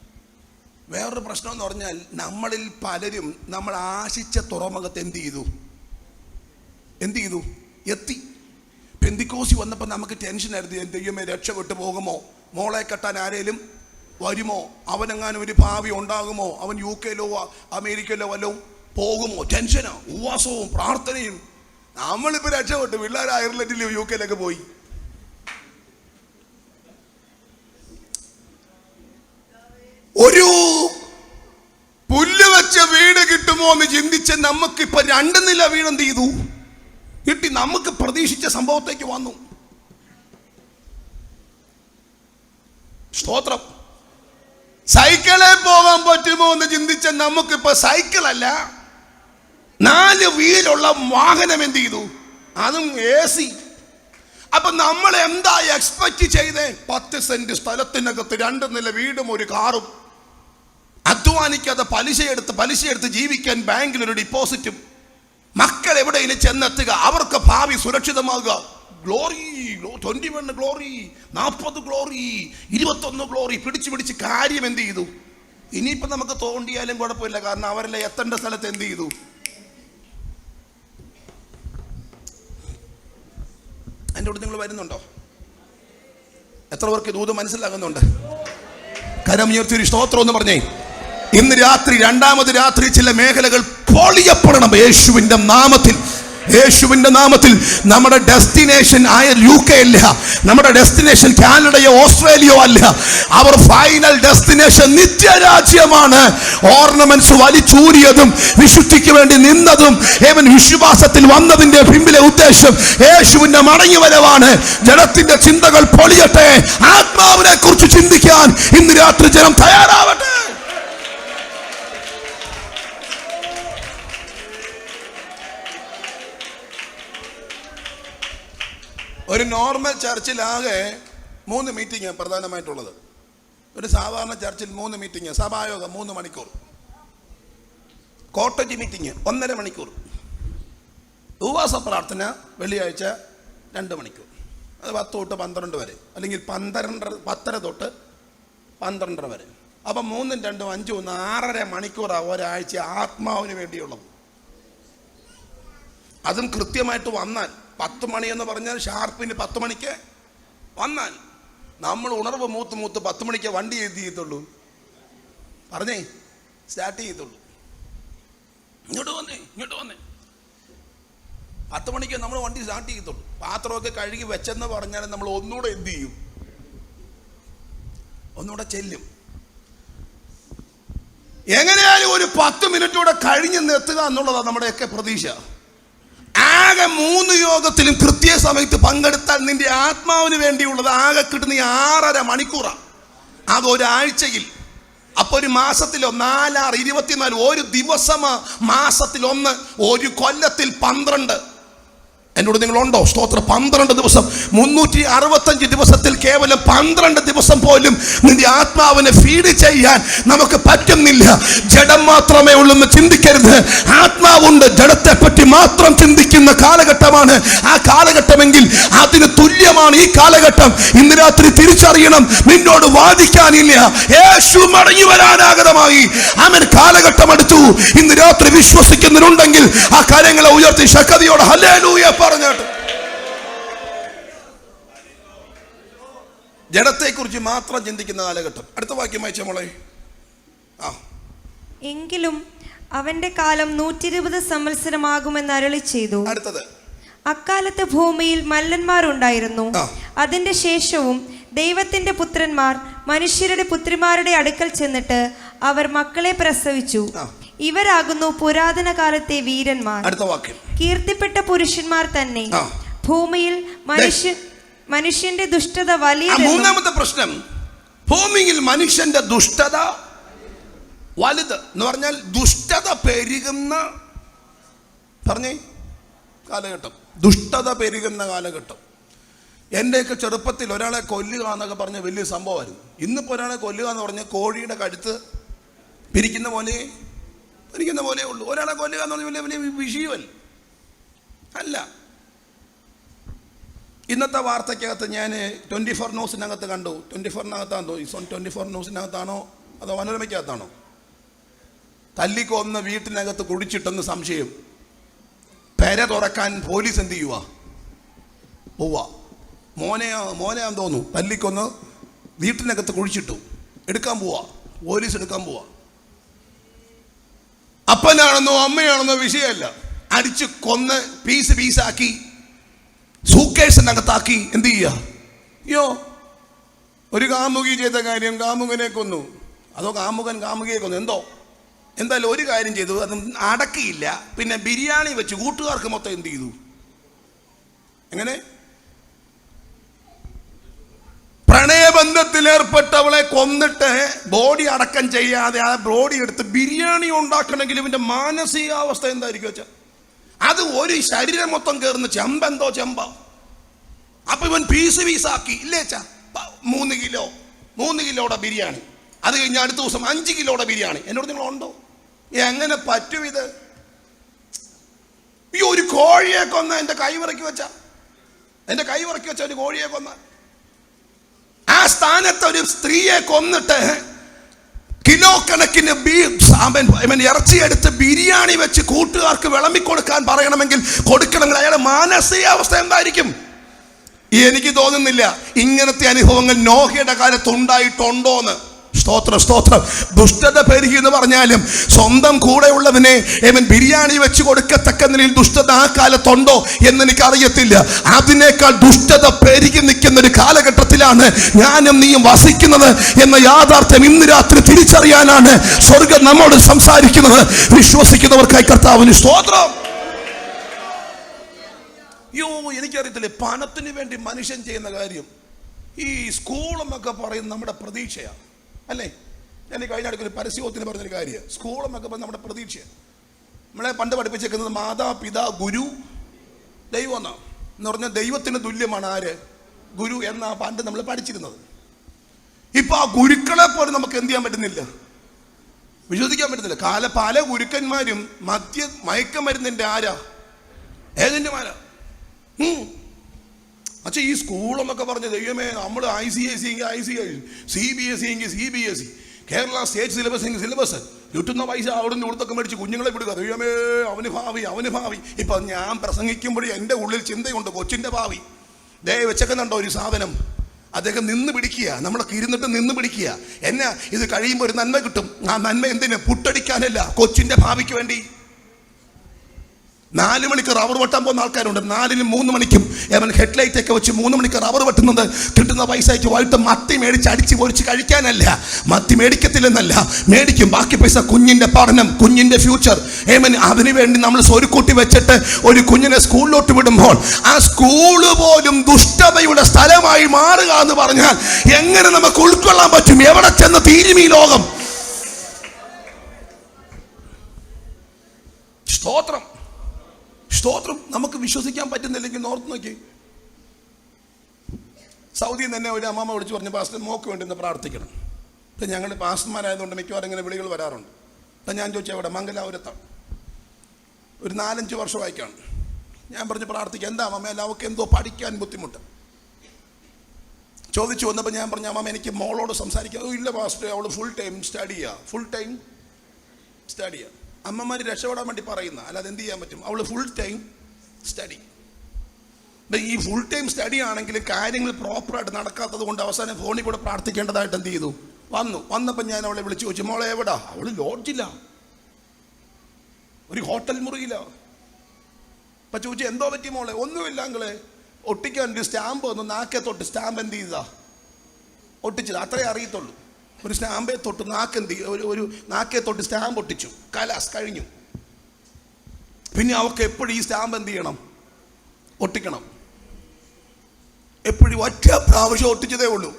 വേറൊരു പ്രശ്നം എന്ന് പറഞ്ഞാൽ, നമ്മളിൽ പലരും നമ്മൾ ആശിച്ച തുറമുഖത്ത് എന്ത് ചെയ്തു? എത്തി. പെന്തിക്കോസി വന്നപ്പോൾ നമുക്ക് ടെൻഷനായിരുന്നു. ദൈവമേ രക്ഷപ്പെട്ടു പോകുമോ? മോളെ കെട്ടാൻ ആരേലും വരുമോ? അവനെങ്ങാനും ഒരു ഭാവി ഉണ്ടാകുമോ? അവൻ UK-ലോ അമേരിക്കയിലോ വല്ലതും പോകുമോ? ടെൻഷനോ, ഉപവാസവും പ്രാർത്ഥനയും. നമ്മളിപ്പോൾ രക്ഷപ്പെട്ടു. പിള്ളേർ അയർലൻഡിലും UK-ലൊക്കെ പോയി. ഒരു പുല്ല് വെച്ച വീട് കിട്ടുമോ എന്ന് ചിന്തിച്ച് നമുക്കിപ്പോൾ 2 നില വീട് എന്ത് ചെയ്തു? കിട്ടി. നമുക്ക് പ്രതീക്ഷിച്ച സംഭവത്തേക്ക് വന്നു. സ്തോത്രം. സൈക്കിളിൽ പോകാൻ പറ്റുമോ എന്ന് ചിന്തിച്ച നമുക്കിപ്പോ സൈക്കിളല്ല, 4 വീലുള്ള വാഹനം എന്ത് ചെയ്തു? അതും AC. അപ്പൊ നമ്മൾ എന്താ എക്സ്പെക്ട് ചെയ്തേ? 10 സെന്റ് സ്ഥലത്തിനകത്ത് 2 നില വീടും ഒരു കാറും, അധ്വാനിക്കാതെ പലിശയെടുത്ത് ജീവിക്കാൻ ബാങ്കിൽ ഒരു ഡിപ്പോസിറ്റും, മക്കൾ എവിടെയെങ്കിലും ചെന്നെത്തുക, അവർക്ക് ഭാവി സുരക്ഷിതമാകുക. ഗ്ലോറി, 21 ഗ്ലോറി, 40 ഗ്ലോറി, 21 ഗ്ലോറി, പിടിച്ച് കാര്യം എന്ത് ചെയ്തു? ഇനിയിപ്പം നമുക്ക് തോണ്ടിയാലും കുഴപ്പമില്ല. കാരണം അവരെല്ലാം എത്തേണ്ട സ്ഥലത്ത് എന്ത് ചെയ്തു? എൻ്റെ കൂടെ നിങ്ങൾ വരുന്നുണ്ടോ? എത്ര പേർക്ക് ദൂത് മനസ്സിലാകുന്നുണ്ട്? കരം ഉയർത്തി ഒരു സ്തോത്രം എന്ന് പറഞ്ഞേ. ഇന്ന് രാത്രി, 2ാമത് രാത്രി ചില മേഖലകൾ പൊളിയപ്പെടണം യേശുവിൻ്റെ നാമത്തിൽ. യേശുവിന്റെ നാമത്തിൽ. നമ്മുടെ ഡെസ്റ്റിനേഷൻ UK അല്ല, നമ്മുടെ ഡെസ്റ്റിനേഷൻ കാനഡയോ ഓസ്ട്രേലിയയോ അല്ല. അവർ ഫൈനൽ ഡെസ്റ്റിനേഷൻ നിത്യരാജ്യമാണ്. ഓർണമെന്റ്സ് വലിച്ചൂരിയതും വിശുദ്ധിക്ക് വേണ്ടി നിന്നതും വിശ്വാസത്തിൽ വന്നതിന്റെ പിമ്പിലെ ഉദ്ദേശം യേശുവിന്റെ മടങ്ങി വരവാണ്. ജനത്തിന്റെ ചിന്തകൾ പൊളിയട്ടെ. ആത്മാവിനെ കുറിച്ച് ചിന്തിക്കാൻ ഇന്ന് രാത്രി ജനം തയ്യാറാവട്ടെ. ഒരു നോർമൽ ചർച്ചിലാകെ 3 മീറ്റിംഗ് പ്രധാനമായിട്ടുള്ളത്. ഒരു സാധാരണ ചർച്ചിൽ 3 മീറ്റിംഗ്, സഭായോഗം 3 മണിക്കൂർ, കോട്ടേജ് മീറ്റിംഗ് 1.5 മണിക്കൂർ, ഉപവാസ പ്രാർത്ഥന വെള്ളിയാഴ്ച 2 മണിക്കൂർ. അത് 10 തൊട്ട് 12 വരെ, അല്ലെങ്കിൽ 10:30 തൊട്ട് 12 വരെ. അപ്പം 3, 2, 5, 6.5 മണിക്കൂറാണ് ഒരാഴ്ച ആത്മാവിന് വേണ്ടിയുള്ളത്. അതും കൃത്യമായിട്ട് വന്നാൽ 10 മണി എന്ന് പറഞ്ഞാൽ ഷാർപ്പിന് 10 മണിക്ക് വന്നാൽ നമ്മൾ ഉണർവ് മൂത്ത് 10 മണിക്ക് വണ്ടി എന്ത് ചെയ്യത്തുള്ളൂ? പറഞ്ഞേ, സ്റ്റാർട്ട് ചെയ്യത്തുള്ളൂ. ഇങ്ങോട്ട് വന്നേ 10 മണിക്ക് നമ്മൾ വണ്ടി സ്റ്റാർട്ട് ചെയ്യത്തുള്ളൂ. പാത്രമൊക്കെ കഴുകി വെച്ചെന്ന് പറഞ്ഞാൽ നമ്മൾ ഒന്നുകൂടെ എന്ത് ചെയ്യും? ഒന്നുകൂടെ ചെല്ലും. എങ്ങനെയാലും ഒരു 10 മിനിറ്റ് കൂടെ കഴിഞ്ഞ് നിർത്തുക എന്നുള്ളതാണ് നമ്മുടെയൊക്കെ പ്രതീക്ഷ. ആകെ 3 യോഗത്തിലും കൃത്യസമയത്ത് പങ്കെടുത്താൽ നിന്റെ ആത്മാവിന് വേണ്ടിയുള്ളത് ആകെ കിട്ടുന്ന 6.5 മണിക്കൂറാണ്. അത് ഒരാഴ്ചയിൽ. അപ്പൊ ഒരു മാസത്തിലോ 4, 6, 24, ഒരു ദിവസമാ മാസത്തിൽ 1, ഒരു കൊല്ലത്തിൽ 12. എന്നോട് നിങ്ങളുണ്ടോ? സ്തോത്രം. 12 ദിവസം, 365 ദിവസത്തിൽ കേവലം 12 ദിവസം പോലും നിന്റെ ആത്മാവിനെ ഫീഡ് ചെയ്യാൻ നമുക്ക് പറ്റുന്നില്ല. ജഡം മാത്രമേ ഉള്ളൂ എന്ന് ചിന്തിക്കരുത്. ആത്മാവുണ്ട്. ജഡത്തെ പറ്റി മാത്രം ചിന്തിക്കുന്ന കാലഘട്ടമാണ് ആ കാലഘട്ടമെങ്കിൽ അതിന് തുല്യമാണ് ഈ കാലഘട്ടം. ഇന്ന് രാത്രി തിരിച്ചറിയണം, നിന്നോട് വാദിക്കാനില്ല. യേശു മടങ്ങി വരാനാഗതമായി. അവൻ കാലഘട്ടം എടുത്തു. ഇന്ന് രാത്രി വിശ്വസിക്കുന്നവരുണ്ടെങ്കിൽ ആ കാര്യങ്ങളെ ഉയർത്തി ശക്തിയോടെ ഹല്ലേലൂയ പറഞ്ഞാട്ട്. ജഡത്തെക്കുറിച്ച് മാത്രം ചിന്തിക്കുന്ന കാലഘട്ടം. അടുത്ത വാക്യം വായിച്ച മോളെ. എങ്കിലും അവന്റെ കാലം 120 സംവത്സരമാകുമെന്ന് അരുളി ചെയ്തു. അടുത്തത്, അക്കാലത്ത് ഭൂമിയിൽ മല്ലന്മാരുണ്ടായിരുന്നു. അതിന്റെ ശേഷവും ദൈവത്തിന്റെ പുത്രന്മാർ മനുഷ്യരുടെ പുത്രിമാരുടെ അടുക്കൽ ചെന്നിട്ട് അവർ മക്കളെ പ്രസവിച്ചു. ഇവരാകുന്നു പുരാതന കാലത്തെ വീരന്മാർ, കീർത്തിപ്പെട്ട പുരുഷന്മാർ തന്നെ. ഭൂമിയിൽ മനുഷ്യന്റെ ദുഷ്ടത വലിയ. മൂന്നാമത്തെ പ്രശ്നം, ഭൂമിയിൽ മനുഷ്യന്റെ ദുഷ്ടത വലുത് എന്ന് പറഞ്ഞാൽ ദുഷ്ടത പെരുകുന്ന പറഞ്ഞേ കാലഘട്ടം. ദുഷ്ടത പെരുകുന്ന കാലഘട്ടം. എൻ്റെയൊക്കെ ചെറുപ്പത്തിൽ ഒരാളെ കൊല്ലുക എന്നൊക്കെ പറഞ്ഞ വലിയ സംഭവമായിരുന്നു. ഇന്നിപ്പോൾ ഒരാളെ കൊല്ലുക എന്ന് പറഞ്ഞാൽ കോഴിയുടെ കഴുത്ത് പിരിക്കുന്ന പോലെ ഉള്ളൂ. ഒരാളെ കൊല്ലുക എന്ന് പറഞ്ഞാൽ വലിയ വിഷയമല്ല അല്ല. ഇന്നത്തെ വാർത്തയ്ക്കകത്ത് ഞാൻ 24 ന്യൂസിനകത്ത് കണ്ടു. 24 ന്യൂസിനകത്താണോ അതോ മനോരമയ്ക്കകത്താണോ, തല്ലിക്കൊന്ന് വീട്ടിനകത്ത് കുടിച്ചിട്ടെന്ന് സംശയം. പെര തുറക്കാൻ പോലീസ് എന്ത് ചെയ്യുക? പോവാ. മോനെയാന്ന് തോന്നുന്നു. തല്ലിക്കൊന്ന് വീട്ടിനകത്ത് കുഴിച്ചിട്ടു, എടുക്കാൻ പോവാ. പോലീസ് എടുക്കാൻ പോവാ. അപ്പനാണെന്നോ അമ്മയാണെന്നോ വിഷയമല്ല. അടിച്ച് കൊന്ന് പീസാക്കി സൂക്കേസിനകത്താക്കി എന്ത് ചെയ്യുക? അയ്യോ, ഒരു കാമുകി ചെയ്ത കാര്യം കാമുകനെ കൊന്നു, അതോ കാമുകൻ കാമുകിയെ കൊന്നു, എന്തായാലും ഒരു കാര്യം ചെയ്തു, അത് അടക്കിയില്ല. പിന്നെ ബിരിയാണി വെച്ച് കൂട്ടുകാർക്ക് മൊത്തം എന്ത് ചെയ്തു? എങ്ങനെ? പ്രണയബന്ധത്തിലേർപ്പെട്ടവളെ കൊന്നിട്ട് ബോഡി അടക്കം ചെയ്യാതെ ആ ബോഡി എടുത്ത് ബിരിയാണി ഉണ്ടാക്കണമെങ്കിൽ ഇവന്റെ മാനസികാവസ്ഥ എന്തായിരിക്കും വെച്ചാൽ അത് ഒരു ശരീരം മൊത്തം കയറുന്ന ചെമ്പ. അപ്പൊ ഇവൻ പീസാക്കി ഇല്ലേ ചാ, 3 കിലോയുടെ ബിരിയാണി. അത് കഴിഞ്ഞ അടുത്ത ദിവസം 5 കിലോയുടെ ബിരിയാണി. എന്നോട് നിങ്ങളുണ്ടോ? എങ്ങനെ പറ്റും ഇത്? ഈ ഒരു കോഴിയെ കൊന്ന എന്റെ കൈവിറക്കി വെച്ച ഒരു കോഴിയെ കൊന്ന ആ സ്ഥാനത്ത് ഒരു സ്ത്രീയെ കൊന്നിട്ട് കിലോ കണക്കിന് ഇറച്ചിയെടുത്ത് ബിരിയാണി വെച്ച് കൂട്ടുകാർക്ക് വിളമ്പിക്കൊടുക്കാൻ പറയണമെങ്കിൽ കൊടുക്കണമെങ്കിൽ അയാളുടെ മാനസികാവസ്ഥ എന്തായിരിക്കും? എനിക്ക് തോന്നുന്നില്ല ഇങ്ങനത്തെ അനുഭവങ്ങൾ നോഹയുടെ കാലത്ത് ഉണ്ടായിട്ടുണ്ടോന്ന്. സ്തോത്രം. ദുഷ്ടത പെരുകി എന്ന് പറഞ്ഞാലും സ്വന്തം കൂടെയുള്ളതിനെ ബിരിയാണി വെച്ച് കൊടുക്കത്തക്ക നിലയിൽ ദുഷ്ടത ആ കാലത്തുണ്ടോ എന്ന് എനിക്ക് അറിയത്തില്ല. അതിനേക്കാൾ ദുഷ്ടത പെരുകി നിൽക്കുന്ന ഒരു കാലഘട്ടത്തിലാണ് ഞാനും നീയും വസിക്കുന്നത് എന്ന യാഥാർത്ഥ്യം ഇന്ന് രാത്രി തിരിച്ചറിയാനാണ് സ്വർഗ്ഗം നമ്മോട് സംസാരിക്കുന്നത്. വിശ്വസിക്കുന്നവർക്കായി കർത്താവിന് സ്തോത്രം. എനിക്കറിയത്തില്ലേ പണത്തിന് വേണ്ടി മനുഷ്യൻ ചെയ്യുന്ന കാര്യം. ഈ സ്കൂളെന്നൊക്കെ പറയുന്നത് നമ്മുടെ പ്രതീക്ഷയാണ് അല്ലേ? ഞാൻ കഴിഞ്ഞ അടുക്കൊരു പരസ്യത്തിന് പറഞ്ഞൊരു കാര്യം, സ്കൂളെന്നൊക്കെ പറഞ്ഞാൽ നമ്മുടെ പ്രതീക്ഷയാണ്. നമ്മളെ പണ്ട് പഠിപ്പിച്ചേക്കുന്നത് മാതാപിതാ ഗുരു ദൈവം എന്നാണ്. എന്ന് പറഞ്ഞാൽ ദൈവത്തിന് തുല്യമാണ് ആര്? ഗുരു എന്നാ പണ്ട് നമ്മൾ പഠിച്ചിരുന്നത്. ഇപ്പൊ ആ ഗുരുക്കളെ പോലും നമുക്ക് എന്ത് ചെയ്യാൻ പറ്റുന്നില്ല, വിശ്വസിക്കാൻ പറ്റുന്നില്ല. പല ഗുരുക്കന്മാരും മയക്കമരുന്നിന്റെ ഏജന്റുമാരാ. പക്ഷേ ഈ സ്കൂളെന്നൊക്കെ പറഞ്ഞ ദൈവമേ, നമ്മൾ ICSE CBSE CBSE Kerala state syllabus കിട്ടുന്ന പൈസ അവിടെ നിന്ന് കൊടുത്തൊക്കെ മേടിച്ച് കുഞ്ഞുങ്ങളെ വിടുക. ദൈവമേ, അവന് ഭാവി. ഇപ്പൊ ഞാൻ പ്രസംഗിക്കുമ്പോഴേ എൻ്റെ ഉള്ളിൽ ചിന്തയുണ്ട്, കൊച്ചിൻ്റെ ഭാവി. വെച്ചേക്കുന്നുണ്ടോ ഒരു സാധനം? അദ്ദേഹം നിന്ന് പിടിക്കുക, നമ്മളൊക്കെ ഇരുന്നിട്ട് നിന്ന് പിടിക്കുക. എന്നാ ഇത് കഴിയുമ്പോൾ ഒരു നന്മ കിട്ടും. ആ നന്മ എന്തിന്? പുട്ടടിക്കാനല്ല, കൊച്ചിൻ്റെ ഭാവിക്ക് വേണ്ടി. 4 മണിക്ക് റബ്ബർ വെട്ടാൻ പോകുന്ന ആൾക്കാരുണ്ട്. 4-നും 3 മണിക്കും ഹെഡ്ലൈറ്റ് ഒക്കെ വെച്ച് 3 മണിക്ക് റബ്ബർ വെട്ടുന്നത് കിട്ടുന്ന പൈസയ്ക്ക് വൈകിട്ട് മത്തി മേടിച്ച് അടിച്ച് പൊരിച്ച് കഴിക്കാനല്ല. മത്തി മേടിക്കത്തില്ലെന്നല്ല, മേടിക്കും. ബാക്കി പൈസ കുഞ്ഞിന്റെ പഠനം, കുഞ്ഞിന്റെ ഫ്യൂച്ചർ, അതിനു വേണ്ടി നമ്മൾ സ്വരുക്കൂട്ടി വെച്ചിട്ട് ഒരു കുഞ്ഞിനെ സ്കൂളിലോട്ട് വിടുമ്പോൾ ആ സ്കൂള് പോലും ദുഷ്ടതയുടെ സ്ഥലമായി മാറുക എന്ന് പറഞ്ഞാൽ എങ്ങനെ നമുക്ക് ഉൾക്കൊള്ളാൻ പറ്റും? എവിടെ ചെന്ന് തീരും ഈ ലോകം? സ്തോത്രം. നമുക്ക് വിശ്വസിക്കാൻ പറ്റുന്നില്ലെങ്കിൽ ഓർത്ത് നോക്കി. സൗദിയിൽ തന്നെ ഒരു അമ്മാമ്മ വിളിച്ച് പറഞ്ഞു, പാസ്റ്റർ മോക്ക് വേണ്ടി ഒന്ന് പ്രാർത്ഥിക്കണം. ഇപ്പം ഞങ്ങൾ പാസ്റ്റർമാരായതുകൊണ്ട് മിക്കവാറും ഇങ്ങനെ വിളികൾ വരാറുണ്ട്. അപ്പം ഞാൻ ചോദിച്ചു, അവിടെ മംഗലാപുരത്താണ്, ഒരു 4-5 വർഷമായിക്കാണ്. ഞാൻ പറഞ്ഞു പ്രാർത്ഥിക്കാം. എന്താ അമ്മ? അല്ല, അവൾക്ക് എന്തോ പഠിക്കാൻ ബുദ്ധിമുട്ട് ചോദിച്ചു വന്നപ്പോൾ ഞാൻ പറഞ്ഞു, അമ്മ എനിക്ക് മോളോട് സംസാരിക്കാം. ഇല്ല പാസ്റ്റർ, അവൾ ഫുൾ ടൈം സ്റ്റഡിയാണ്. അമ്മമാർ രക്ഷപ്പെടാൻ വേണ്ടി പറയുന്ന, അല്ലാതെ എന്ത് ചെയ്യാൻ പറ്റും? അവൾ ഫുൾ ടൈം സ്റ്റഡി. ഈ ഫുൾ ടൈം സ്റ്റഡി ആണെങ്കിലും കാര്യങ്ങൾ പ്രോപ്പറായിട്ട് നടക്കാത്തത് കൊണ്ട് അവസാനം ഫോണിൽ കൂടെ പ്രാർത്ഥിക്കേണ്ടതായിട്ട് എന്ത് ചെയ്തു? വന്നപ്പോൾ ഞാൻ അവളെ വിളിച്ചു ചോദിച്ചു, മോളെ എവിടാ? അവള് ലോഡ്ജില്ല, ഒരു ഹോട്ടൽ മുറിയില്ല. അപ്പൊ ചോദിച്ചു, എന്തോ പറ്റി മോളെ? ഒന്നുമില്ല അങ്ങളെ, ഒട്ടിക്കാൻ ഒരു സ്റ്റാമ്പ് വന്നു, നാക്കെ തൊട്ട് സ്റ്റാമ്പ് എന്ത് ചെയ്താ ഒട്ടിച്ചത്, അത്രേ അറിയത്തുള്ളൂ. ഒരു സ്റ്റാമ്പെ തൊട്ട് ഒരു നാക്കെ തൊട്ട് സ്റ്റാമ്പ് ഒട്ടിച്ചു, കലാസ് കഴിഞ്ഞു. പിന്നെ അവർക്ക് എപ്പോഴും ഈ സ്റ്റാമ്പ് എന്ത് ചെയ്യണം? ഒട്ടിക്കണം. എപ്പോഴും ഒറ്റ പ്രാവശ്യം ഒട്ടിച്ചതേ ഉള്ളൂ.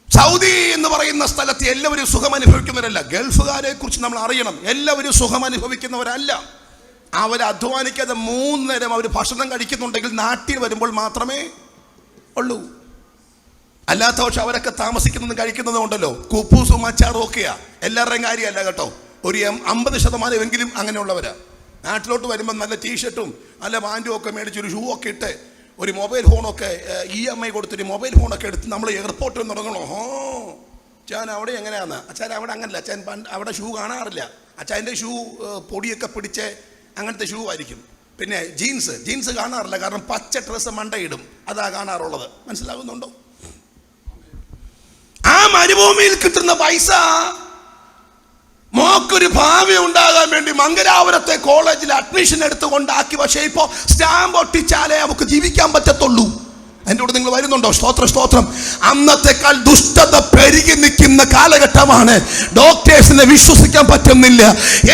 സൗദി എന്ന് പറയുന്ന സ്ഥലത്ത് എല്ലാവരും സുഖം അനുഭവിക്കുന്നവരല്ല. ഗൾഫുകാരെ കുറിച്ച് നമ്മൾ അറിയണം, എല്ലാവരും സുഖം അനുഭവിക്കുന്നവരല്ല. അവർ അധ്വാനിക്കാതെ 3 നേരം അവർ ഭക്ഷണം കഴിക്കുന്നുണ്ടെങ്കിൽ നാട്ടിൽ വരുമ്പോൾ മാത്രമേ ഉള്ളൂ. അല്ലാത്ത പക്ഷെ അവരൊക്കെ താമസിക്കുന്നതും കഴിക്കുന്നതും ഉണ്ടല്ലോ, കുപ്പൂസും അച്ചാറും ഒക്കെയാ. എല്ലാവരുടെയും കാര്യമല്ല കേട്ടോ, ഒരു 50% അങ്ങനെയുള്ളവരാ. നാട്ടിലോട്ട് വരുമ്പോൾ നല്ല ടീഷർട്ടും നല്ല പാൻറ്റും ഒക്കെ മേടിച്ചൊരു ഷൂ ഒക്കെ ഇട്ട് ഒരു മൊബൈൽ ഫോണൊക്കെ EMI കൊടുത്തൊരു മൊബൈൽ ഫോണൊക്കെ എടുത്ത് നമ്മൾ എയർപോർട്ടിൽ തുടങ്ങണോ. അച്ഛൻ അവിടെ എങ്ങനെയാന്ന്? അച്ഛൻ അവിടെ അങ്ങനല്ല, അച്ഛൻ അവിടെ ഷൂ കാണാറില്ല. അച്ഛൻ്റെ ഷൂ പൊടിയൊക്കെ പിടിച്ച് അങ്ങനത്തെ ഷൂ ആയിരിക്കും. പിന്നെ ജീൻസ് കാണാറില്ല, കാരണം പച്ച ഡ്രസ്സ് മണ്ടയിടും, അതാ കാണാറുള്ളത്. മനസ്സിലാകുന്നുണ്ടോ? ആ മരുഭൂമിയിൽ കിട്ടുന്ന പൈസ മോക്കൊരു ഭാവി ഉണ്ടാകാൻ വേണ്ടി മംഗലാപുരത്തെ കോളേജിൽ അഡ്മിഷൻ എടുത്തുകൊണ്ടാക്കി. പക്ഷേ ഇപ്പോൾ സ്റ്റാമ്പ് ഒട്ടിച്ചാലേ അവർക്ക് ജീവിക്കാൻ പറ്റത്തുള്ളൂ. എൻ്റെ കൂടെ നിങ്ങൾ വരുന്നുണ്ടോ? സ്തോത്രം. അന്നത്തെക്കാൾ ദുഷ്ടത പെരുകി നിൽക്കുന്ന കാലഘട്ടമാണ്. ഡോക്ടേഴ്സിനെ വിശ്വസിക്കാൻ പറ്റുന്നില്ല,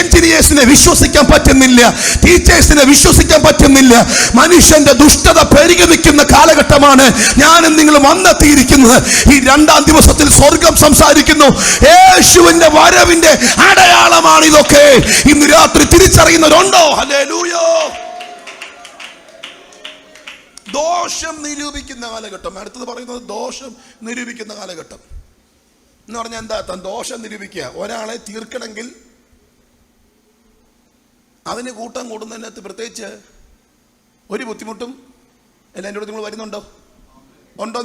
എഞ്ചിനീയേഴ്സിനെ വിശ്വസിക്കാൻ പറ്റുന്നില്ല, ടീച്ചേഴ്സിനെ വിശ്വസിക്കാൻ പറ്റുന്നില്ല. മനുഷ്യന്റെ ദുഷ്ടത പെരുകി നിൽക്കുന്ന കാലഘട്ടമാണ് ഞാനും നിങ്ങൾ വന്നെത്തിയിരിക്കുന്നത്. ഈ 2-ാം ദിവസത്തിൽ സ്വർഗം സംസാരിക്കുന്നു. യേശുവിന്റെ വരവിന്റെ അടയാളമാണ് ഇതൊക്കെ. ഇന്ന് രാത്രി തിരിച്ചറിയുന്നവരുണ്ടോ? ഹല്ലേലൂയ. ദോഷം നിരൂപിക്കുന്ന കാലഘട്ടം. അടുത്തത് പറയുന്നത് ദോഷം നിരൂപിക്കുന്ന കാലഘട്ടം എന്ന് പറഞ്ഞാൽ എന്താ? ദോഷം നിരൂപിക്കുക. ഒരാളെ തീർക്കണമെങ്കിൽ അതിന് കൂട്ടം കൂടുന്നതിനകത്ത് പ്രത്യേകിച്ച് ഒരു ബുദ്ധിമുട്ടും അല്ല. എൻ്റെ കൂടെ നിങ്ങൾ വരുന്നുണ്ടോ?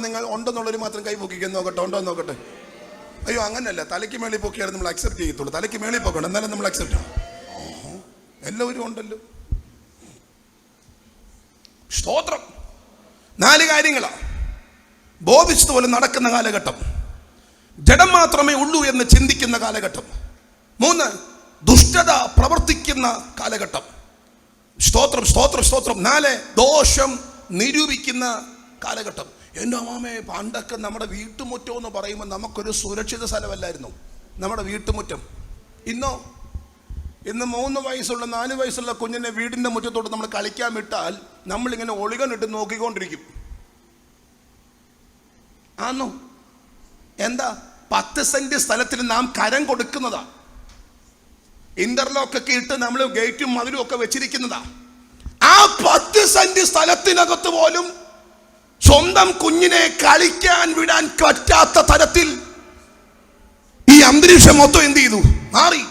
നിങ്ങൾ ഉണ്ടെന്നുള്ളവർ മാത്രം കൈ പൊക്കിക്കുന്നു. ഉണ്ടോ എന്ന് നോക്കട്ടെ. അയ്യോ അങ്ങനല്ല, തലയ്ക്ക് മേളിൽ പൊക്കിയാലും നമ്മൾ അക്സെപ്റ്റ് ചെയ്യത്തുള്ളൂ. തലയ്ക്ക് മേളിൽ പൊക്കണം, എന്നാലും നമ്മൾ അക്സെപ്റ്റ് ചെയ്യണം. എല്ലാവരും ഉണ്ടല്ലോ. സ്തോത്രം. 4 കാര്യങ്ങളാണ്. ബോധിച്ചതുപോലെ നടക്കുന്ന കാലഘട്ടം. ജഡം മാത്രമേ ഉള്ളൂ എന്ന് ചിന്തിക്കുന്ന കാലഘട്ടം. 3, ദുഷ്ടത പ്രവർത്തിക്കുന്ന കാലഘട്ടം. സ്തോത്രം. 4, ദോഷം നിരൂപിക്കുന്ന കാലഘട്ടം. എൻ്റെ അമ്മാമേ, പണ്ടൊക്കെ നമ്മുടെ വീട്ടുമുറ്റം എന്ന് പറയുമ്പോൾ നമുക്കൊരു സുരക്ഷിത സ്ഥലമല്ലായിരുന്നു നമ്മുടെ വീട്ടുമുറ്റം. ഇന്ന് 3 വയസ്സുള്ള 4 വയസ്സുള്ള കുഞ്ഞിനെ വീടിൻ്റെ മുറ്റത്തോട്ട് നമ്മൾ കളിക്കാൻ വിട്ടാൽ നമ്മളിങ്ങനെ ഒളികണിട്ട് നോക്കിക്കൊണ്ടിരിക്കും. ആന്നോ? എന്താ? 10 സെന്റ് സ്ഥലത്തിൽ നാം കരം കൊടുക്കുന്നതാ. ഇന്റർലോക്കൊക്കെ ഇട്ട് നമ്മൾ ഗേറ്റും മതിലും ഒക്കെ വെച്ചിരിക്കുന്നതാ. ആ 10 സെന്റ് സ്ഥലത്തിനകത്ത് പോലും സ്വന്തം കുഞ്ഞിനെ കളിക്കാൻ വിടാൻ പറ്റാത്ത തരത്തിൽ ഈ അന്തരീക്ഷം മൊത്തം എന്ത് ചെയ്തു? മാറി.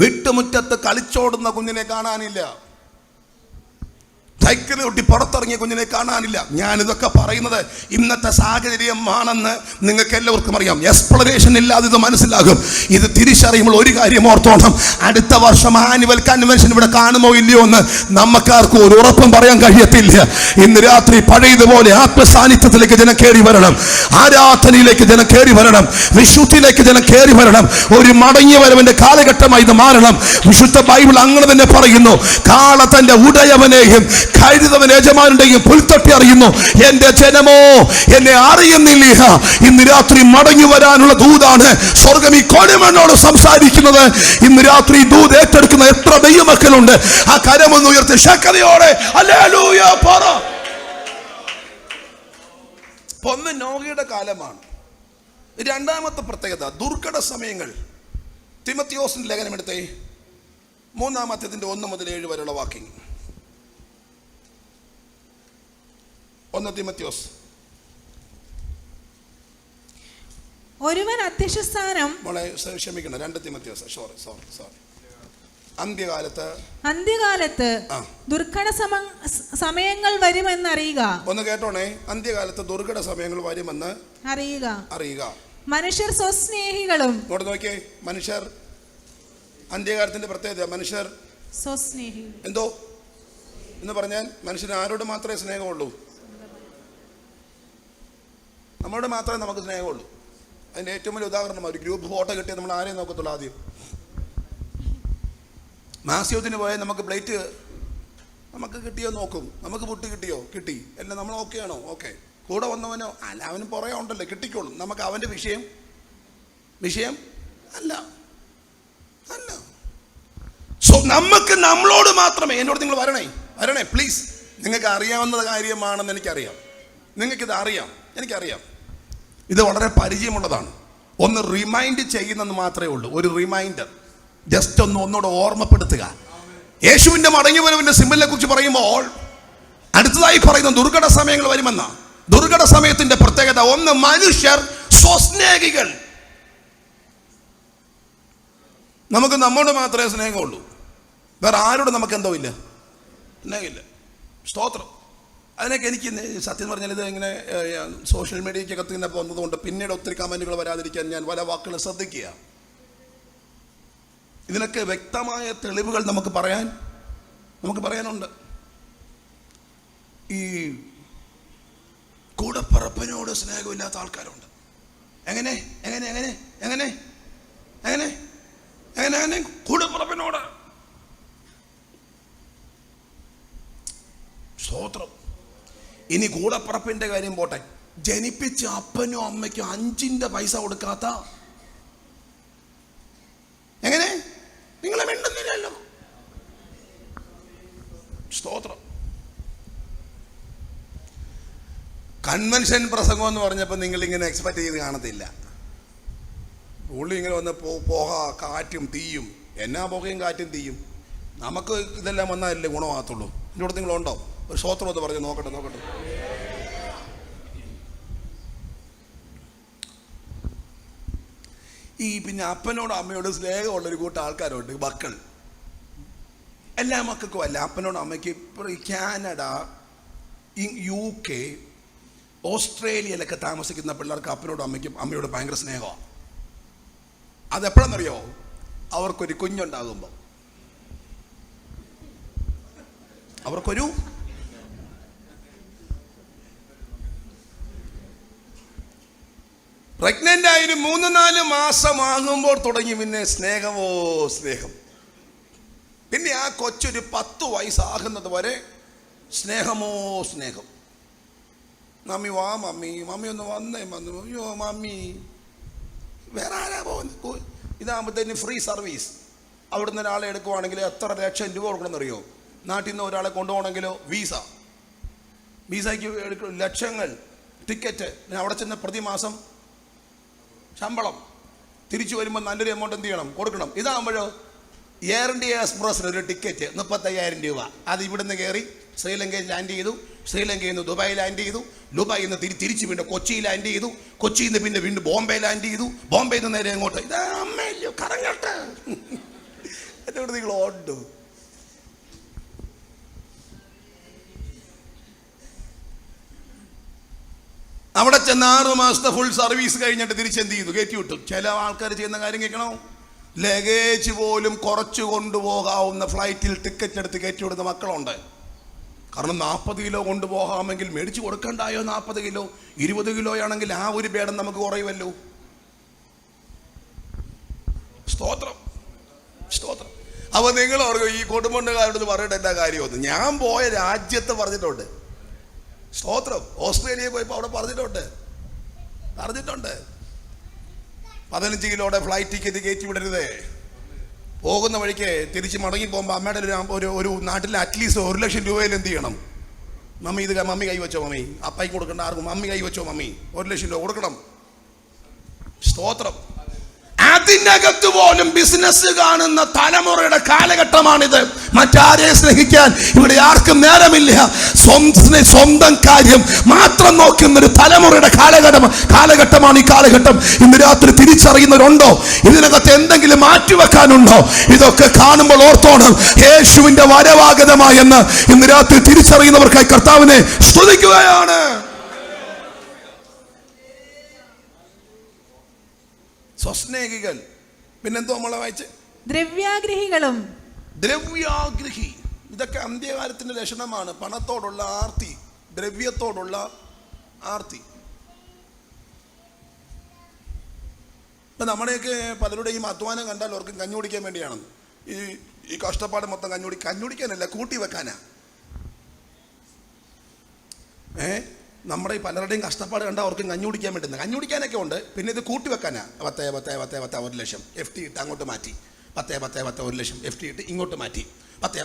വീട്ടുമുറ്റത്ത് കളിച്ചോടുന്ന കുഞ്ഞിനെ കാണാനില്ല, സൈക്കിൾ ഒട്ടി പുറത്തിറങ്ങിയ കുഞ്ഞിനെ കാണാനില്ല. ഞാനിതൊക്കെ പറയുന്നത് ഇന്നത്തെ സാഹചര്യമാണെന്ന് നിങ്ങൾക്ക് എല്ലാവർക്കും അറിയാം. എക്സ്പ്ലനേഷൻ ഇല്ലാതെ ഇത് മനസ്സിലാകും. ഇത് തിരിച്ചറിയുമ്പോൾ ഒരു കാര്യം ഓർത്തോണം, അടുത്ത വർഷം ആനുവൽ കൺവെൻഷൻ ഇവിടെ കാണുമോ ഇല്ലയോ എന്ന് നമുക്കാർക്കും ഒരു ഉറപ്പും പറയാൻ കഴിയത്തില്ല. ഇന്ന് രാത്രി പഴയതുപോലെ ആത്മസാന്നിധ്യത്തിലേക്ക് ജനം കയറി വരണം, ആരാധനയിലേക്ക് ജനം കയറി വരണം, വിശുദ്ധിയിലേക്ക് ജനം കയറി വരണം. ഒരു മടങ്ങിയ വരവിന്റെ കാലഘട്ടമായി ഇത് മാറണം. വിശുദ്ധ ബൈബിൾ അങ്ങനെ തന്നെ പറയുന്നു, കാള തന്റെ ഉടയവനെയും കഴുതവൻ യജമാനുണ്ടെങ്കിൽ പുൽത്തൊട്ടി അറിയുന്നു, എന്റെ ജനമോ എന്നെ അറിയുന്നില്ല. ഇന്ന് രാത്രി മടങ്ങി വരാനുള്ള ദൂതാണ് സ്വർഗം ഈ കോണിമണ്ണോട് സംസാരിക്കുന്നത്. ഇന്ന് രാത്രി ദൂത് ഏറ്റെടുക്കുന്ന എത്ര ദൈവമക്കളുണ്ട്? ആ കരമൊന്ന് ഉയർത്തി ശക്തിയോടെ ഹല്ലേലൂയ പറ. ഒന്ന് നോഹയുടെ കാലമാണ്. 2ാമത്തെ പ്രത്യേകത ദുർഘട സമയങ്ങൾ. തിമത്തിയോസിന്റെ ലേഖനം എടുത്തേ, 3-ാം അധ്യായത്തിന്റെ 1 മുതൽ 7 വരെയുള്ള വാക്യങ്ങൾ. 1 തിമത്തിയോസ്. ഒരുവൻ അധ്യക്ഷസ്ഥാനം. ക്ഷമിക്കണം, 2 തിമത്തിയോസ്. സോറി. അന്ത്യകാലത്ത് ദുർഘട സമയങ്ങൾ വരുമെന്നറിയുക. ഒന്ന് കേട്ടോണേ, അന്ത്യകാലത്ത് ദുർഘട സമയങ്ങൾ വരുമെന്ന് അറിയുക. മനുഷ്യർ സ്വസ്നേഹികളും. ഇങ്ങോട്ട് നോക്കിയേ, മനുഷ്യർ അന്ത്യകാലത്തിന്റെ പ്രത്യേകത. മനുഷ്യർ സ്വസ്നേഹികൾ. എന്തോ എന്ന് പറഞ്ഞാൽ മനുഷ്യന് ആരോട് മാത്രമേ സ്നേഹമുള്ളൂ? നമ്മളോട് മാത്രമേ നമുക്ക് സ്നേഹമുള്ളൂ. അതിൻ്റെ ഏറ്റവും വലിയ ഉദാഹരണം, ഒരു ഗ്രൂപ്പ് ഫോട്ടോ കിട്ടിയാൽ നമ്മൾ ആരെയും നോക്കത്തുള്ളൂ. ആദ്യം മാസ്യോത്തിന് പോയാൽ നമുക്ക് പ്ലേറ്റ് നമുക്ക് കിട്ടിയോ നോക്കും. നമുക്ക് പുട്ട് കിട്ടിയോ? കിട്ടി. എല്ലാം നമ്മൾ ഓക്കെയാണോ? ഓക്കെ. കൂടെ വന്നവനോ? അല്ല, അവന് പുറകെ ഉണ്ടല്ലോ, കിട്ടിക്കോളും. നമുക്ക് അവൻ്റെ വിഷയം അല്ല. സോ നമുക്ക് നമ്മളോട് മാത്രമേ, എന്നോട് നിങ്ങൾ വരണേ പ്ലീസ്. നിങ്ങൾക്ക് അറിയാവുന്ന കാര്യമാണെന്ന് എനിക്കറിയാം. നിങ്ങൾക്കിത് അറിയാം, എനിക്കറിയാം. ഇത് വളരെ പരിചയമുള്ളതാണ്. ഒന്ന് റിമൈൻഡ് ചെയ്യുന്നെന്ന് മാത്രമേ ഉള്ളൂ. ഒരു റിമൈൻഡർ, ജസ്റ്റ് ഒന്നുകൂടെ ഓർമ്മപ്പെടുത്തുക. യേശുവിൻ്റെ മടങ്ങിവരവിൻ്റെ സിംബലിനെ കുറിച്ച് പറയുമ്പോൾ അടുത്തതായി പറയുന്ന ദുർഘട സമയങ്ങൾ വരുമെന്ന. ദുർഘട സമയത്തിന്റെ പ്രത്യേകത ഒന്ന്, മനുഷ്യർ സ്വസ്നേഹികൾ. നമുക്ക് നമ്മോട് മാത്രമേ സ്നേഹമുള്ളൂ, വേറെ ആരോട് നമുക്ക് എന്തോ ഇല്ല, സ്നേഹമില്ല. സ്തോത്രം. അതിനൊക്കെ എനിക്ക് സത്യം പറഞ്ഞാൽ ഇത് ഇങ്ങനെ സോഷ്യൽ മീഡിയയ്ക്കകത്ത് ഇങ്ങനെ വന്നതുകൊണ്ട് പിന്നീട് ഒത്തിരി കമൻറ്റുകൾ വരാതിരിക്കാൻ ഞാൻ പല വാക്കുകൾ ശ്രദ്ധിക്കുക. ഇതിനൊക്കെ വ്യക്തമായ തെളിവുകൾ നമുക്ക് പറയാനുണ്ട്. ഈ കൂടപ്പറപ്പിനോട് സ്നേഹമില്ലാത്ത ആൾക്കാരുണ്ട്. എങ്ങനെ കൂടപ്പറപ്പിനോട്? സ്തോത്രം. ഇനി കൂടപ്പറപ്പിന്റെ കാര്യം പോട്ടെ, ജനിപ്പിച്ച അപ്പനും അമ്മയ്ക്കും 5 പൈസ കൊടുക്കാത്ത, എങ്ങനെ? നിങ്ങളെ മിണ്ടുന്നില്ലല്ലോ. സ്തോത്രം. കൺവെൻഷൻ പ്രസംഗം എന്ന് പറഞ്ഞപ്പോൾ നിങ്ങൾ ഇങ്ങനെ എക്സ്പെക്ട് ചെയ്ത് കാണത്തില്ല. പുള്ളി ഇങ്ങനെ വന്ന് പുക, കാറ്റും തീയും. എന്നാ പുകയും കാറ്റും തീയും? നമുക്ക് ഇതെല്ലാം വന്നാലല്ലേ ഗുണമാകത്തുള്ളൂ. എൻ്റെ കൂടെ നിങ്ങളുണ്ടോ? ഒരു സ്തോത്രം എന്ന് പറഞ്ഞു നോക്കട്ടെ. ഈ പിന്നെ അപ്പനോടും അമ്മയോടും സ്നേഹമുള്ളൊരു കൂട്ടം ആൾക്കാരുണ്ട്, മക്കൾ. എല്ലാ മക്കൾക്കും അല്ല, അപ്പനോടും അമ്മയ്ക്ക്. ഇപ്പോൾ ഈ കാനഡ, UK, ഓസ്ട്രേലിയയിലൊക്കെ താമസിക്കുന്ന പിള്ളേർക്ക് അപ്പനോടും അമ്മയ്ക്കും അമ്മയോട് ഭയങ്കര സ്നേഹമാണ്. അതെപ്പോഴെന്നറിയോ? അവർക്കൊരു കുഞ്ഞുണ്ടാകുമ്പോൾ. അവർക്കൊരു പ്രഗ്നന്റ് ആയൊരു 3-4 മാസമാകുമ്പോൾ തുടങ്ങി പിന്നെ സ്നേഹം. പിന്നെ ആ കൊച്ചൊരു 10 വയസ്സാകുന്നത് വരെ സ്നേഹം. മമ്മി വാ, മമ്മി ഒന്ന് വന്നേ. അയ്യോ മമ്മി, വേറെ ആരാ പോകുന്നത്? ഇതാകുമ്പോഴത്തേന് ഫ്രീ സർവീസ്. അവിടുന്ന് ഒരാളെ എടുക്കുവാണെങ്കിൽ എത്ര ലക്ഷം രൂപ കൊടുക്കണമെന്നറിയോ? നാട്ടിൽ നിന്ന് ഒരാളെ കൊണ്ടുപോകണമെങ്കിലോ വിസയ്ക്ക് ലക്ഷങ്ങൾ, ടിക്കറ്റ്, അവിടെ ചെന്ന് പ്രതിമാസം ശമ്പളം, തിരിച്ചു വരുമ്പോൾ നല്ലൊരു എമൗണ്ട് എന്ത് ചെയ്യണം? കൊടുക്കണം. ഇതാകുമ്പോഴോ എയർ ഇന്ത്യ എക്സ്പ്രസ്സിന് ഒരു ടിക്കറ്റ് 35,000 രൂപ. അത് ഇവിടുന്ന് കയറി ശ്രീലങ്കയിൽ ലാൻഡ് ചെയ്തു, ശ്രീലങ്കയിൽ നിന്ന് ദുബായിൽ ലാൻഡ് ചെയ്തു, ദുബായിൽ നിന്ന് തിരിച്ച് പിന്നെ കൊച്ചിയിൽ ലാൻഡ് ചെയ്തു, കൊച്ചിയിൽ നിന്ന് പിന്നെ വീണ്ടും ബോംബെ ലാൻഡ് ചെയ്തു, ബോംബെയിൽ നിന്ന് നേരെ അങ്ങോട്ട്. ഇതാ അമ്മയോ കറങ്ങട്ടെ. എന്നോട് നിങ്ങൾ ഓടും. അവിടെ ചെന്ന് 6 മാസത്തെ ഫുൾ സർവീസ് കഴിഞ്ഞിട്ട് തിരിച്ചെന്ത് ചെയ്തു? കയറ്റി വിട്ടു. ചില ആൾക്കാർ ചെയ്യുന്ന കാര്യം കേൾക്കണോ? ലഗേജ് പോലും കുറച്ച് കൊണ്ടുപോകാവുന്ന ഫ്ലൈറ്റിൽ ടിക്കറ്റ് എടുത്ത് കയറ്റി വിടുന്ന മക്കളുണ്ട്. കാരണം 40 കിലോ കൊണ്ടുപോകാമെങ്കിൽ മേടിച്ച് കൊടുക്കണ്ടായോ? 40 കിലോ 20 കിലോയാണെങ്കിൽ ആ ഒരു ബേഡം നമുക്ക് കുറയുമല്ലോ. സ്തോത്രം. അപ്പൊ നിങ്ങൾ ഓർക്കും ഈ കൊടുമണ്ണുകാരോട് പറയട്ടെ എന്താ കാര്യമൊന്നും. ഞാൻ പോയ രാജ്യത്ത് പറഞ്ഞിട്ടുണ്ട്. സ്തോത്രം. ഓസ്ട്രേലിയയിൽ പോയപ്പോൾ അവിടെ പറഞ്ഞിട്ടുണ്ട് 15 കിലോയുടെ ഫ്ലൈറ്റ് ടിക്കറ്റ് കയറ്റി വിടരുതേ. പോകുന്ന വഴിക്ക് തിരിച്ച് മടങ്ങി പോകുമ്പോൾ അമ്മയുടെ ഒരു നാട്ടിൽ അറ്റ്ലീസ്റ്റ് 1 ലക്ഷം രൂപയിൽ എന്ത് ചെയ്യണം? മമ്മി കൈവച്ചോ, മമ്മി അപ്പായിക്ക് കൊടുക്കണ്ട ആർക്കും, മമ്മി കൈവച്ചോ, മമ്മി 1 ലക്ഷം രൂപ കൊടുക്കണം. സ്തോത്രം. അതിനകത്ത് പോലും ബിസിനസ് കാണുന്ന തലമുറയുടെ കാലഘട്ടമാണിത്. മറ്റാരെ സ്നേഹിക്കാൻ ഇവിടെ ആർക്കും നേരമില്ല. സ്വന്തം കാര്യം മാത്രം നോക്കുന്നൊരു തലമുറയുടെ കാലഘട്ടമാണ് ഈ കാലഘട്ടം. ഇന്ന് രാത്രി തിരിച്ചറിയുന്നവരുണ്ടോ? ഇതിനകത്ത് എന്തെങ്കിലും മാറ്റിവെക്കാനുണ്ടോ? ഇതൊക്കെ കാണുമ്പോൾ ഓർത്തോണം, യേശുവിന്റെ വരവാഗതമായെന്ന് ഇന്ന് രാത്രി തിരിച്ചറിയുന്നവർക്കായി കർത്താവിനെ സ്തുതിക്കുകയാണ്. സ്വസ്നേഹികൾ. പിന്നെന്തോ നമ്മളെ വായിച്ച്? ദ്രവ്യാഗ്രഹി. ഇതൊക്കെ അന്ത്യകാലത്തിന്റെ ലക്ഷണമാണ്. പണത്തോടുള്ള ആർത്തി, ദ്രവ്യത്തോടുള്ള ആർത്തി. ഇപ്പം നമ്മുടെയൊക്കെ പലരുടെയും അധ്വാനം കണ്ടാൽ ഓർക്കും കഞ്ഞി കുടിക്കാൻ വേണ്ടിയാണ്. ഈ കഷ്ടപ്പാട് മൊത്തം കഞ്ഞുടിക്കാനല്ല, കൂട്ടി വെക്കാനാ. നമ്മുടെ ഈ പലരുടെയും കഷ്ടപ്പാട് കണ്ടാൽ ഓർക്കും കഞ്ഞി കുടിക്കാൻ വേണ്ടുന്നത്. കഞ്ഞി കുടിക്കാനൊക്കെ ഉണ്ട്, പിന്നെ ഇത് കൂട്ടി വെക്കാനാ. 10 1 ലക്ഷം FT ഇട്ട് അങ്ങോട്ട് മാറ്റി, 10 1 ലക്ഷം FT ഇട്ട് ഇങ്ങോട്ട് മാറ്റി, 10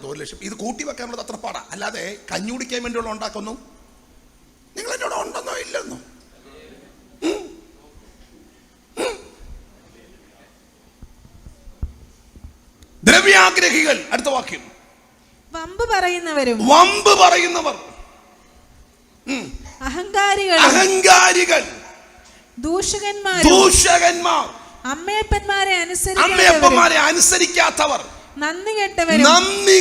1 ലക്ഷം. ഇത് കൂട്ടി വെക്കാനുള്ളത് അത്ര പാടാ. അല്ലാതെ കഞ്ഞി കുടിക്കാൻ വേണ്ടിയുള്ള ഉണ്ടാക്കുന്നു. നിങ്ങൾ എന്നോട് ഉണ്ടെന്നോ ഇല്ലെന്നോ? ദ്രവ്യാഗ്രഹികൾ. അടുത്ത വാക്യം. വമ്പ് പറയുന്നവർ, അഹങ്കാരികൾ, ദൂഷകന്മാർ, അമ്മയപ്പന്മാരെ അനുസരിക്കാത്തവർ, നന്ദി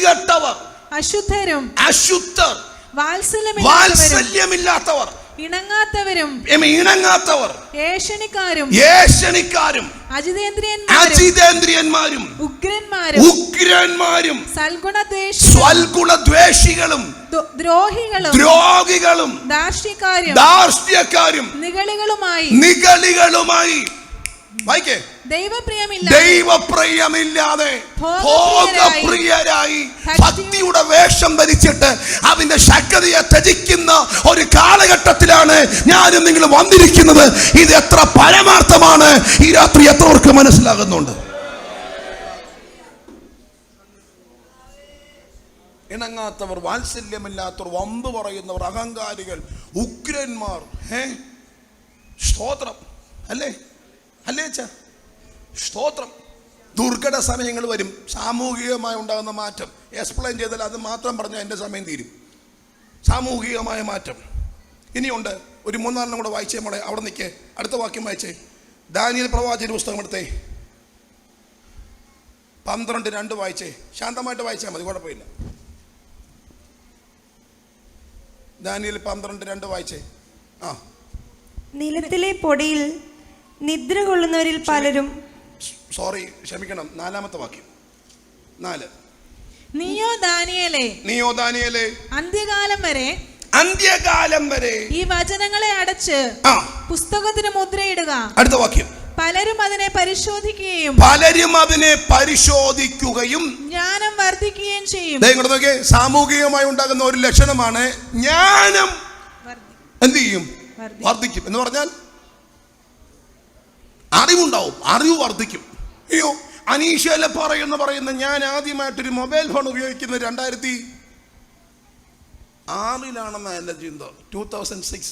കെട്ടവർ, അശുദ്ധർ, വാത്സല്യമില്ലാത്തവർ, ഇണങ്ങാത്തവരും, ഏഷണിക്കാരും, അജിതേന്ദ്രിയന്മാരും, ഉഗ്രന്മാരും, സൽഗുണദ്വേഷികളും, ദ്രോഹികളും, ധാർഷ്ട്യക്കാരും, നിഗളികളുമായി. വായിക്കേ. ദൈവപ്രിയമില്ലാതെ ഭോഗപ്രിയരായി ഭക്തിയുടെ വേഷം ധരിച്ചിട്ട് അതിന്റെ ശക്തിയെ ത്യജിക്കുന്ന ഒരു കാലഘട്ടത്തിലാണ് ഞാനും നിങ്ങൾ വന്നിരിക്കുന്നത്. ഇത് എത്ര പരമാർത്ഥമാണ് ഈ രാത്രി എത്രവർക്ക് മനസ്സിലാകുന്നുണ്ട്? ഇണങ്ങാത്തവർ, വാത്സല്യമില്ലാത്തവർ, വമ്പ് പറയുന്നവർ, അഹങ്കാരികൾ, ഉഗ്രന്മാർ. സ്തോത്രം അല്ലേ അച്ഛാ? സ്തോത്രം. ദുർഘട സമയങ്ങൾ വരും. സാമൂഹികമായി ഉണ്ടാകുന്ന മാറ്റം എക്സ്പ്ലെയിൻ ചെയ്താൽ അത് മാത്രം പറഞ്ഞാൽ എൻ്റെ സമയം തീരും. സാമൂഹികമായ മാറ്റം ഇനിയുണ്ട്. ഒരു 3-4 കൂടെ വായിച്ചേ മോളെ. അവിടെ നിൽക്കേ. അടുത്ത വാക്യം വായിച്ചേ. ദാനിയേൽ പ്രവാചകന്റെ പുസ്തകം എടുത്തേ. 12:2 വായിച്ചേ. ശാന്തമായിട്ട് വായിച്ചാൽ മതി, കുഴപ്പമില്ല. ദാനിയേൽ 12:2 വായിച്ചേ. നിലത്തിലെ പൊടിയിൽ നിദ്ര കൊള്ളുന്നവരിൽ പലരും. ക്ഷമിക്കണം. 4-ാമത്തെ വാക്യം. 4. നീയോ ദാനിയേലേ, അന്ത്യകാലം വരെ ഈ വചനങ്ങളെ അടച്ച് പുസ്തകത്തിന് മുദ്രയിടുക. അടുത്ത വാക്യം. പലരും അതിനെ പരിശോധിക്കുകയും ജ്ഞാനം വർദ്ധിക്കുകയും ചെയ്യും. സാമൂഹികമായി ഉണ്ടാകുന്ന ഒരു ലക്ഷണമാണ് ജ്ഞാനം എന്ത് ചെയ്യും? വർദ്ധിക്കും. എന്ന് പറഞ്ഞാൽ അറിവുണ്ടാവും, അറിവ് വർദ്ധിക്കും. അയ്യോ, അനീഷയിലെ പറയുന്ന ഞാൻ ആദ്യമായിട്ടൊരു മൊബൈൽ ഫോൺ ഉപയോഗിക്കുന്നത് 2006 എന്റെ ചിന്ത. 2006.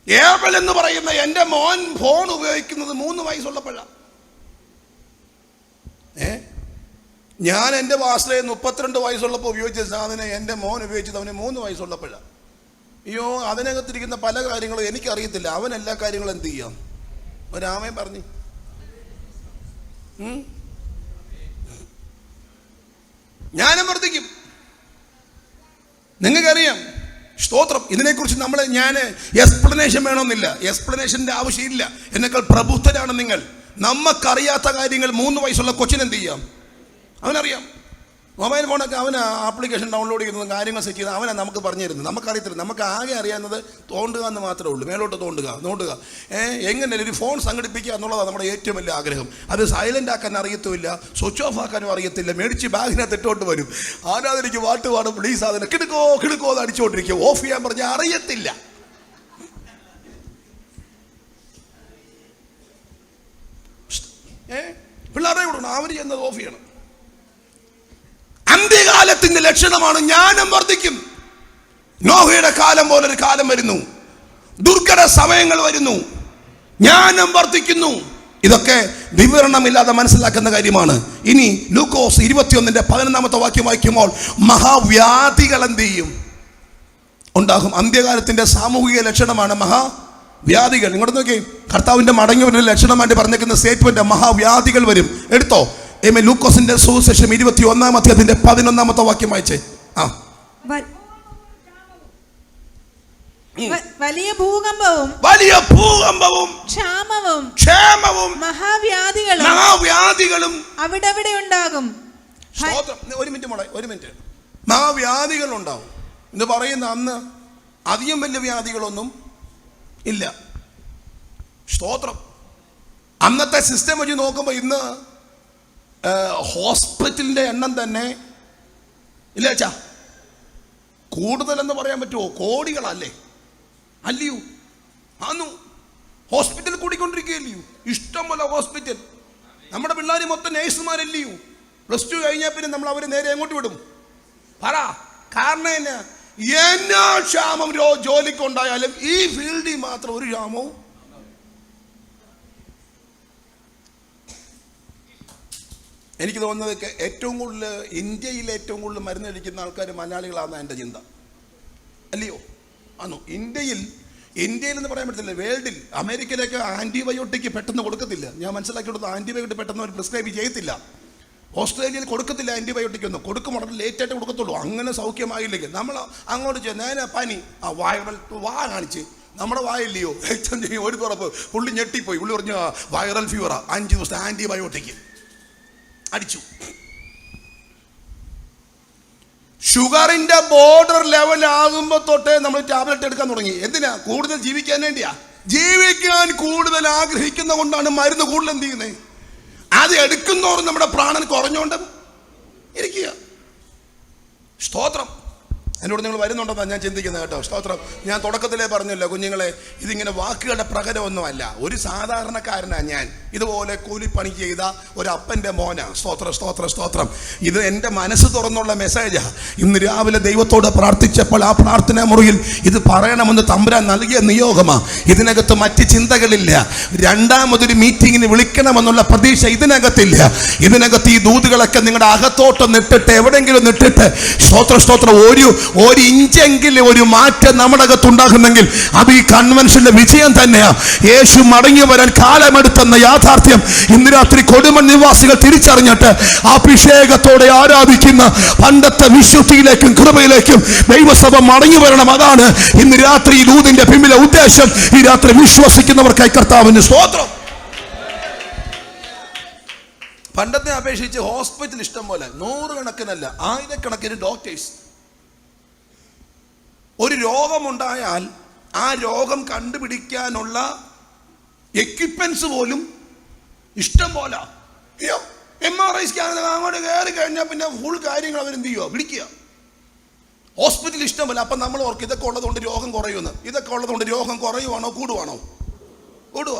ഏബൽ എന്ന് പറയുന്ന എൻ്റെ മോൻ ഫോൺ ഉപയോഗിക്കുന്നത് 3 വയസ്സുള്ളപ്പോഴാണ്. ഞാൻ എൻ്റെ വാസ്തവ 32 വയസ്സുള്ളപ്പോൾ ഉപയോഗിച്ച സാധനം എൻ്റെ മോൻ ഉപയോഗിച്ചത് അവന് 3 വയസ്സുള്ളപ്പോഴാണ്. അയ്യോ, അതിനകത്തിരിക്കുന്ന പല കാര്യങ്ങളും എനിക്കറിയത്തില്ല. അവൻ എല്ലാ കാര്യങ്ങളും എന്ത് ചെയ്യാം? ഒരാമയും പറഞ്ഞു. ജ്ഞാനം വർദ്ധിക്കും. നിങ്ങൾക്കറിയാം. സ്തോത്രം. ഇതിനെക്കുറിച്ച് ഞാൻ എക്സ്പ്ലനേഷൻ വേണമെന്നില്ല, എക്സ്പ്ലനേഷൻ്റെ ആവശ്യമില്ല. എന്നേക്കാൾ പ്രബുദ്ധരാണ് നിങ്ങൾ. നമുക്കറിയാത്ത കാര്യങ്ങൾ 3 വയസ്സുള്ള കൊച്ചിനെന്ത് ചെയ്യാം? അവനറിയാം. മൊബൈൽ ഫോണൊക്കെ അവന് ആപ്ലിക്കേഷൻ ഡൗൺലോഡ് ചെയ്യുന്നതും കാര്യങ്ങൾ സെറ്റ് ചെയ്യുന്നത് അവനാണ് നമുക്ക് പറഞ്ഞു തരുന്നത്. നമുക്കറിയത്തില്ല. നമുക്ക് ആകെ അറിയാവുന്നത് തോണ്ടുക എന്ന് മാത്രമേ ഉള്ളൂ. മേലോട്ട് നോണ്ടുക. എങ്ങനെ ഒരു ഫോൺ സംഘടിപ്പിക്കുക എന്നുള്ളതാണ് നമ്മുടെ ഏറ്റവും വലിയ ആഗ്രഹം. അത് സൈലൻ്റ് ആക്കാൻ അറിയത്തുമില്ല, സ്വിച്ച് ഓഫ് ആക്കാനും അറിയത്തില്ല. മേടിച്ച് ബാഗിനകത്ത് ഇട്ടോണ്ട് വരും. ആരാധനയ്ക്ക് പാട്ട് പാടും, പ്ലീസ് അതിനെ കിടക്കോ എന്ന് അടിച്ചുകൊണ്ടിരിക്കുക. ഓഫ് ചെയ്യാൻ പറഞ്ഞാൽ അറിയത്തില്ല. പിള്ളേരെ വിടണം, അവർ ചെയ്യുന്നത് ഓഫ് ചെയ്യണം. അന്ത്യകാലത്തിന്റെ ലക്ഷണമാണ് ജ്ഞാനം വർദ്ധിക്കും. നോഹയുടെ കാലം പോലൊരു കാലം വരുന്നു. ദുർഘട സമയങ്ങൾ വരുന്നു. ജ്ഞാനം വർദ്ധിക്കുന്നു. ഇതൊക്കെ വിവരണമില്ലാതെ മനസ്സിലാക്കുന്ന കാര്യമാണ്. ഇനി ലൂക്കോസ് 21:11 വാക്യം വായിക്കുമ്പോൾ മഹാവ്യാധികൾ എന്ത് ചെയ്യും? ഉണ്ടാകും. അന്ത്യകാലത്തിന്റെ സാമൂഹിക ലക്ഷണമാണ് മഹാവ്യാധികൾ. ഇങ്ങോട്ട് നോക്കി. കർത്താവിന്റെ മടങ്ങി വരുന്ന ലക്ഷണമായിട്ട് പറഞ്ഞേക്കുന്ന സ്റ്റേറ്റ്മെന്റ് മഹാവ്യാധികൾ വരും. എടുത്തോ. ലൂക്കോസിന്റെ സുവിശേഷം 21-11 വാക്യം വായിച്ചേ. വലിയ ഭൂകമ്പവും ക്ഷാമവും മഹാവ്യാധികളും അവിടവിടെ ഉണ്ടാകും. സ്തോത്രം. ഒരു മിനിറ്റ് മോളെ, ഒരു മിനിറ്റ്. മഹാവ്യാധികൾ ഉണ്ടാവും എന്ന് പറയുന്ന അന്ന് അധികം വലിയ വ്യാധികളൊന്നും ഇല്ല. സ്തോത്രം. അന്നത്തെ സിസ്റ്റം വെച്ച് നോക്കുമ്പോൾ ഇന്ന് ഹോസ്പിറ്റലിന്റെ എണ്ണം തന്നെ ഇല്ല അച്ഛാ, കൂടുതലെന്ന് പറയാൻ പറ്റുമോ? കോടികളല്ലേ? അല്ലയോ? ആന്നു ഹോസ്പിറ്റൽ കൂടിക്കൊണ്ടിരിക്കുകയല്ലയോ? ഇഷ്ടം പോലെ ഹോസ്പിറ്റൽ. നമ്മുടെ പിള്ളേർ മൊത്തം നേഴ്സുമാരല്ലയോ? +2 കഴിഞ്ഞാൽ പിന്നെ നമ്മൾ അവരെ നേരെ എങ്ങോട്ട് വിടും? പറ. കാരണം എന്നാ ക്ഷാമം ജോലിക്കുണ്ടായാലും ഈ ഫീൽഡിൽ മാത്രം ഒരു ക്ഷാമവും. എനിക്ക് തോന്നുന്നത് ഏറ്റവും കൂടുതൽ ഇന്ത്യയിൽ ഏറ്റവും കൂടുതൽ മരുന്ന് കഴിക്കുന്ന ആൾക്കാർ മലയാളികളാണെന്ന് എൻ്റെ ചിന്ത. അല്ലയോ? ആണോ? ഇന്ത്യയിൽ എന്ന് പറയാൻ പറ്റത്തില്ല, വേൾഡിൽ. അമേരിക്കയിലൊക്കെ ആൻറ്റിബയോട്ടിക് പെട്ടെന്ന് കൊടുക്കത്തില്ല. ഞാൻ മനസ്സിലാക്കിയെടുത്ത് ആൻറ്റിബയോട്ടിക് പെട്ടെന്ന് അവർ പ്രിസ്ക്രൈബ് ചെയ്യത്തില്ല. ഓസ്ട്രേലിയയിൽ കൊടുക്കത്തില്ല ആൻറ്റിബയോട്ടിക് ഒന്നും. കൊടുക്കും വളരെ ലേറ്റായിട്ട് കൊടുക്കത്തുള്ളൂ. അങ്ങനെ സൗഖ്യമായില്ലെങ്കിൽ നമ്മൾ അങ്ങോട്ട് നേരെ പനി വൈറൽ കാണിച്ച് നമ്മുടെ വായില്ലയോ ഒരു തുറപ്പ് പുള്ളി ഞെട്ടിപ്പോയി. പുള്ളി പറഞ്ഞു വൈറൽ ഫീവറാ, 5 ദിവസത്തെ ആൻറ്റിബയോട്ടിക് അടിച്ചു. ഷുഗറിന്റെ ബോർഡർ ലെവൽ ആകുമ്പോൾ തൊട്ടേ നമ്മൾ ടാബ്ലറ്റ് എടുക്കാൻ തുടങ്ങി. എന്തിനാ? കൂടുതൽ ജീവിക്കാൻ വേണ്ടിയാ. ജീവിക്കാൻ കൂടുതൽ ആഗ്രഹിക്കുന്ന കൊണ്ടാണ് മരുന്ന് കൂടുതൽ എന്ത് ചെയ്യുന്നത്. അത് എടുക്കുന്നവരും നമ്മുടെ പ്രാണൻ കുറഞ്ഞുകൊണ്ട് ഇരിക്കുക. സ്തോത്രം. എന്നോട് നിങ്ങൾ വരുന്നുണ്ടെന്നാണ് ഞാൻ ചിന്തിക്കുന്നത് കേട്ടോ. സ്തോത്രം. ഞാൻ തുടക്കത്തിലേ പറഞ്ഞല്ലോ കുഞ്ഞുങ്ങളെ, ഇതിങ്ങനെ വാക്കുകളുടെ പ്രകടമൊന്നുമല്ല. ഒരു സാധാരണക്കാരനാണ് ഞാൻ. ഇതുപോലെ കൂലിപ്പണി ചെയ്ത ഒരു അപ്പൻ്റെ മോനാ. സ്തോത്രം, സ്തോത്രം, സ്തോത്രം. ഇത് എൻ്റെ മനസ്സ് തുറന്നുള്ള മെസ്സേജാ. ഇന്ന് രാവിലെ ദൈവത്തോട് പ്രാർത്ഥിച്ചപ്പോൾ ആ പ്രാർത്ഥനാ മുറിയിൽ ഇത് പറയണമെന്ന് തമ്പുരാൻ നൽകിയ നിയോഗമാ. ഇതിനകത്ത് മറ്റ് ചിന്തകളില്ല. രണ്ടാമതൊരു മീറ്റിങ്ങിന് വിളിക്കണമെന്നുള്ള പ്രതീക്ഷ ഇതിനകത്തില്ല. ഇതിനകത്ത് ഈ ദൂതുകളൊക്കെ നിങ്ങളുടെ അകത്തോട്ട് നിട്ടിട്ട് എവിടെയെങ്കിലും നിട്ടിട്ട് സ്തോത്ര സ്തോത്രം ഒരു ഇഞ്ചെങ്കിലും ഒരു മാറ്റം നമ്മുടെ അകത്തുണ്ടാകുന്നെങ്കിൽ അത് ഈ കൺവെൻഷന്റെ വിജയം തന്നെയാ. യേശു മടങ്ങി വരാൻ കാലമെടുത്തെന്ന യാഥാർത്ഥ്യം ഇന്ന് രാത്രി കൊടുമൺ നിവാസികൾ തിരിച്ചറിഞ്ഞിട്ട് അഭിഷേകത്തോടെ ആരാധിക്കുന്ന പണ്ടത്തെ വിശുദ്ധിയിലേക്കും കൃപയിലേക്കും ദൈവസഭ മടങ്ങി വരണം. അതാണ് ഇന്ന് രാത്രി ഈ ദൂതിന്റെ പിന്നിലെ ഉദ്ദേശം. ഈ രാത്രി വിശ്വസിക്കുന്നവർക്കായി കർത്താവിന് സ്തോത്രം. പണ്ടത്തെ അപേക്ഷിച്ച് ഹോസ്പിറ്റൽ ഇഷ്ടം പോലെ, 100 കണക്കിനല്ല 1000 ഡോക്ടേഴ്സ്. ഒരു രോഗമുണ്ടായാൽ ആ രോഗം കണ്ടുപിടിക്കാനുള്ള എക്യുപ്മെന്റ്സ് പോലും ഇഷ്ടം പോലെ. MRI സ്കാൻ അങ്ങോട്ട് കയറി കഴിഞ്ഞാൽ പിന്നെ ഫുൾ കാര്യങ്ങൾ അവരെന്ത് ചെയ്യുക? വിളിക്കുക. ഹോസ്പിറ്റൽ ഇഷ്ടം പോലെ. അപ്പം നമ്മൾ ഓർക്ക് ഇതൊക്കെ ഉള്ളതുകൊണ്ട് രോഗം കുറയുമെന്ന്. ഇതൊക്കെ ഉള്ളതുകൊണ്ട് രോഗം കുറയുവാണോ കൂടുവാണോ? കൂടുക.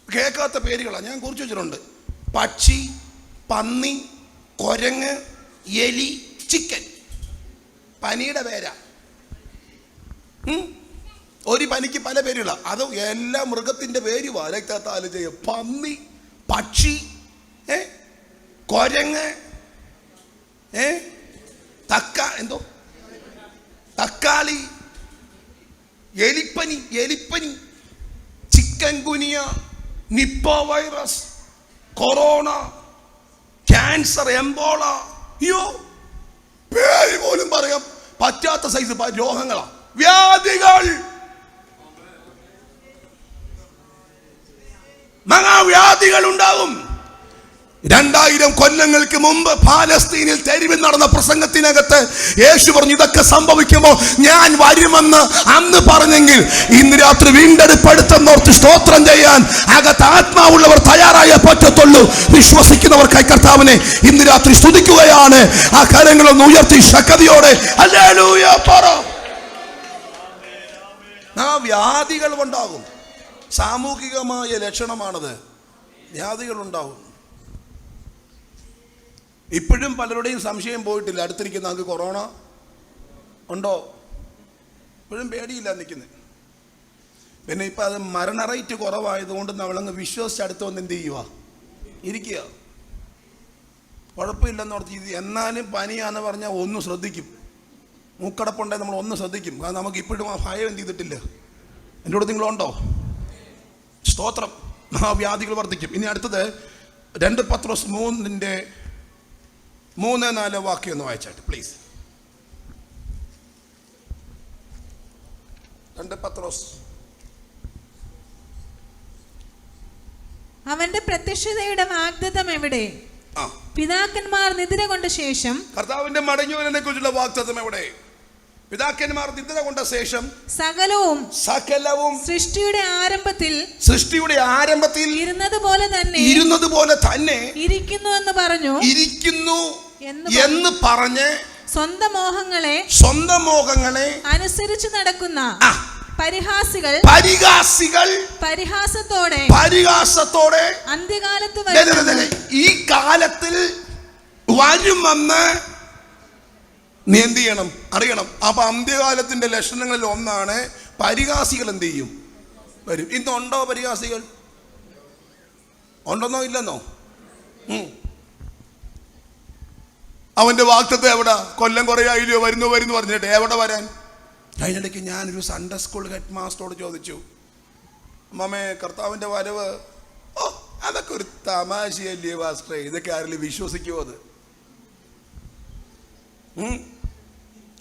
കേൾക്കാത്ത പേരുകളാണ് ഞാൻ കുറിച്ച് വെച്ചിട്ടുണ്ട്. പക്ഷി, പന്നി, കുരങ്ങ്, എലി, ചിക്കൻ. പനിയുടെ പേരാ. ഒരു പനിക്ക് പല പേരുകളാണ്. അത് എല്ലാ മൃഗത്തിന്റെ പേര് രക്തത്താല് ചെയ്യും. പന്നി, പക്ഷി, കുരങ്ങ്, തക്കാളി, എലിപ്പനി, chikungunya, Nipah virus, corona, cancer, Ebola. അയ്യോ, പേര് പോലും പറയാം പറ്റാത്ത സൈസ് രോഗങ്ങളാ, വ്യാധികൾ. മഹാവ്യാധികൾ ഉണ്ടാവും. 2000 കൊല്ലങ്ങൾക്ക് മുമ്പ് പാലസ്തീനിൽ തെരുവിൽ നടന്ന പ്രസംഗത്തിനകത്ത് യേശു പറഞ്ഞു ഇതൊക്കെ സംഭവിക്കുമ്പോൾ ഞാൻ വരുമെന്ന് അന്ന് പറഞ്ഞെങ്കിൽ ഇന്ന് രാത്രി വീണ്ടെടുപ്പെടുത്തെന്നോർത്ത് സ്തോത്രം ചെയ്യാൻ അകത്ത് ആത്മാവുള്ളവർ തയ്യാറായേ പറ്റത്തുള്ളൂ. വിശ്വസിക്കുന്നവർക്കായി കർത്താവിനെ ഇന്ന് രാത്രി സ്തുതിക്കുകയാണ്. ആ കരങ്ങളൊന്ന് ഉയർത്തി ശക്തിയോടെ ഹല്ലേലൂയ പറ. ആ വ്യാധികൾ ഉണ്ടാകും. സാമൂഹികമായ ലക്ഷണമാണത്. വ്യാധികൾ ഉണ്ടാവും. ഇപ്പോഴും പലരുടെയും സംശയം പോയിട്ടില്ല. അടുത്തിരിക്കുന്ന ആൾക്ക് കൊറോണ ഉണ്ടോ? ഇപ്പോഴും പേടിയില്ല നിൽക്കുന്നത്. പിന്നെ ഇപ്പം അത് മരണ റേറ്റ് കുറവായതുകൊണ്ട് നമ്മളങ്ങ് വിശ്വസിച്ച് അടുത്ത് വന്ന് എന്ത് ചെയ്യുക? ഇരിക്കുക. കുഴപ്പമില്ലെന്ന് ഓർത്ത്. എന്നാലും പനിയാന്ന് പറഞ്ഞാൽ ഒന്ന് ശ്രദ്ധിക്കും. മൂക്കടപ്പുണ്ടെങ്കിൽ നമ്മൾ ഒന്ന് ശ്രദ്ധിക്കും. കാരണം നമുക്ക് ഇപ്പോഴും ആ ഭയം എന്ത് ചെയ്തിട്ടില്ല. എൻ്റെ കൂടെ നിങ്ങളുണ്ടോ? സ്തോത്രം. മഹാവ്യാധികൾ വർദ്ധിക്കും. ഇനി അടുത്തത് 2 പത്രോസ് 3:4 വാക്യം ഒന്ന് വായിച്ചാട്ട് പ്ലീസ്. 2 പത്രോസ്. അവന്റെ പ്രത്യക്ഷതയുടെ വാഗ്ദത്തം എവിടെ? പിതാക്കന്മാർ നിദ്ര കൊണ്ട ശേഷം. കർത്താവിന്റെ മടങ്ങിവരനെ കുറിച്ചുള്ള വാഗ്ദത്തം എവിടെ? പിതാക്കന്മാർ നിദ്ര കൊണ്ട ശേഷം സകലവും സൃഷ്ടിയുടെ ആരംഭത്തിൽ ഇരുന്നത് പോലെ തന്നെ ഇരിക്കുന്നു എന്ന് പറഞ്ഞ് സ്വന്തം മോഹങ്ങളെ അനുസരിച്ച് നടക്കുന്ന പരിഹാസത്തോടെ അന്ത്യകാലത്ത് ഈ കാലത്തിൽ വരുമെന്ന് നീ എന്ത് ചെയ്യണം? അറിയണം. അപ്പൊ അന്ത്യകാലത്തിന്റെ ലക്ഷണങ്ങളിൽ ഒന്നാണ് പരിഹാസികൾ എന്ത് ചെയ്യും? വരും. ഇന്നുണ്ടോ പരിഹാസികൾ? ഉണ്ടെന്നോ ഇല്ലെന്നോ? അവന്റെ വാക്തത്വം എവിടെ? കൊല്ലം കുറേ ആയില്ലയോ വരുന്നു പറഞ്ഞിട്ട് എവിടെ വരാൻ? അതിനിടയ്ക്ക് ഞാനൊരു സൺഡേ സ്കൂൾ ഹെഡ് മാസ്റ്ററോട് ചോദിച്ചു, അമ്മേ കർത്താവിന്റെ വരവ് അതൊക്കെ ഒരു തമാശയല്ലേ മാസ്റ്ററെ, ഇതൊക്കെ ആരെങ്കിലും വിശ്വസിക്കുമോ? അത്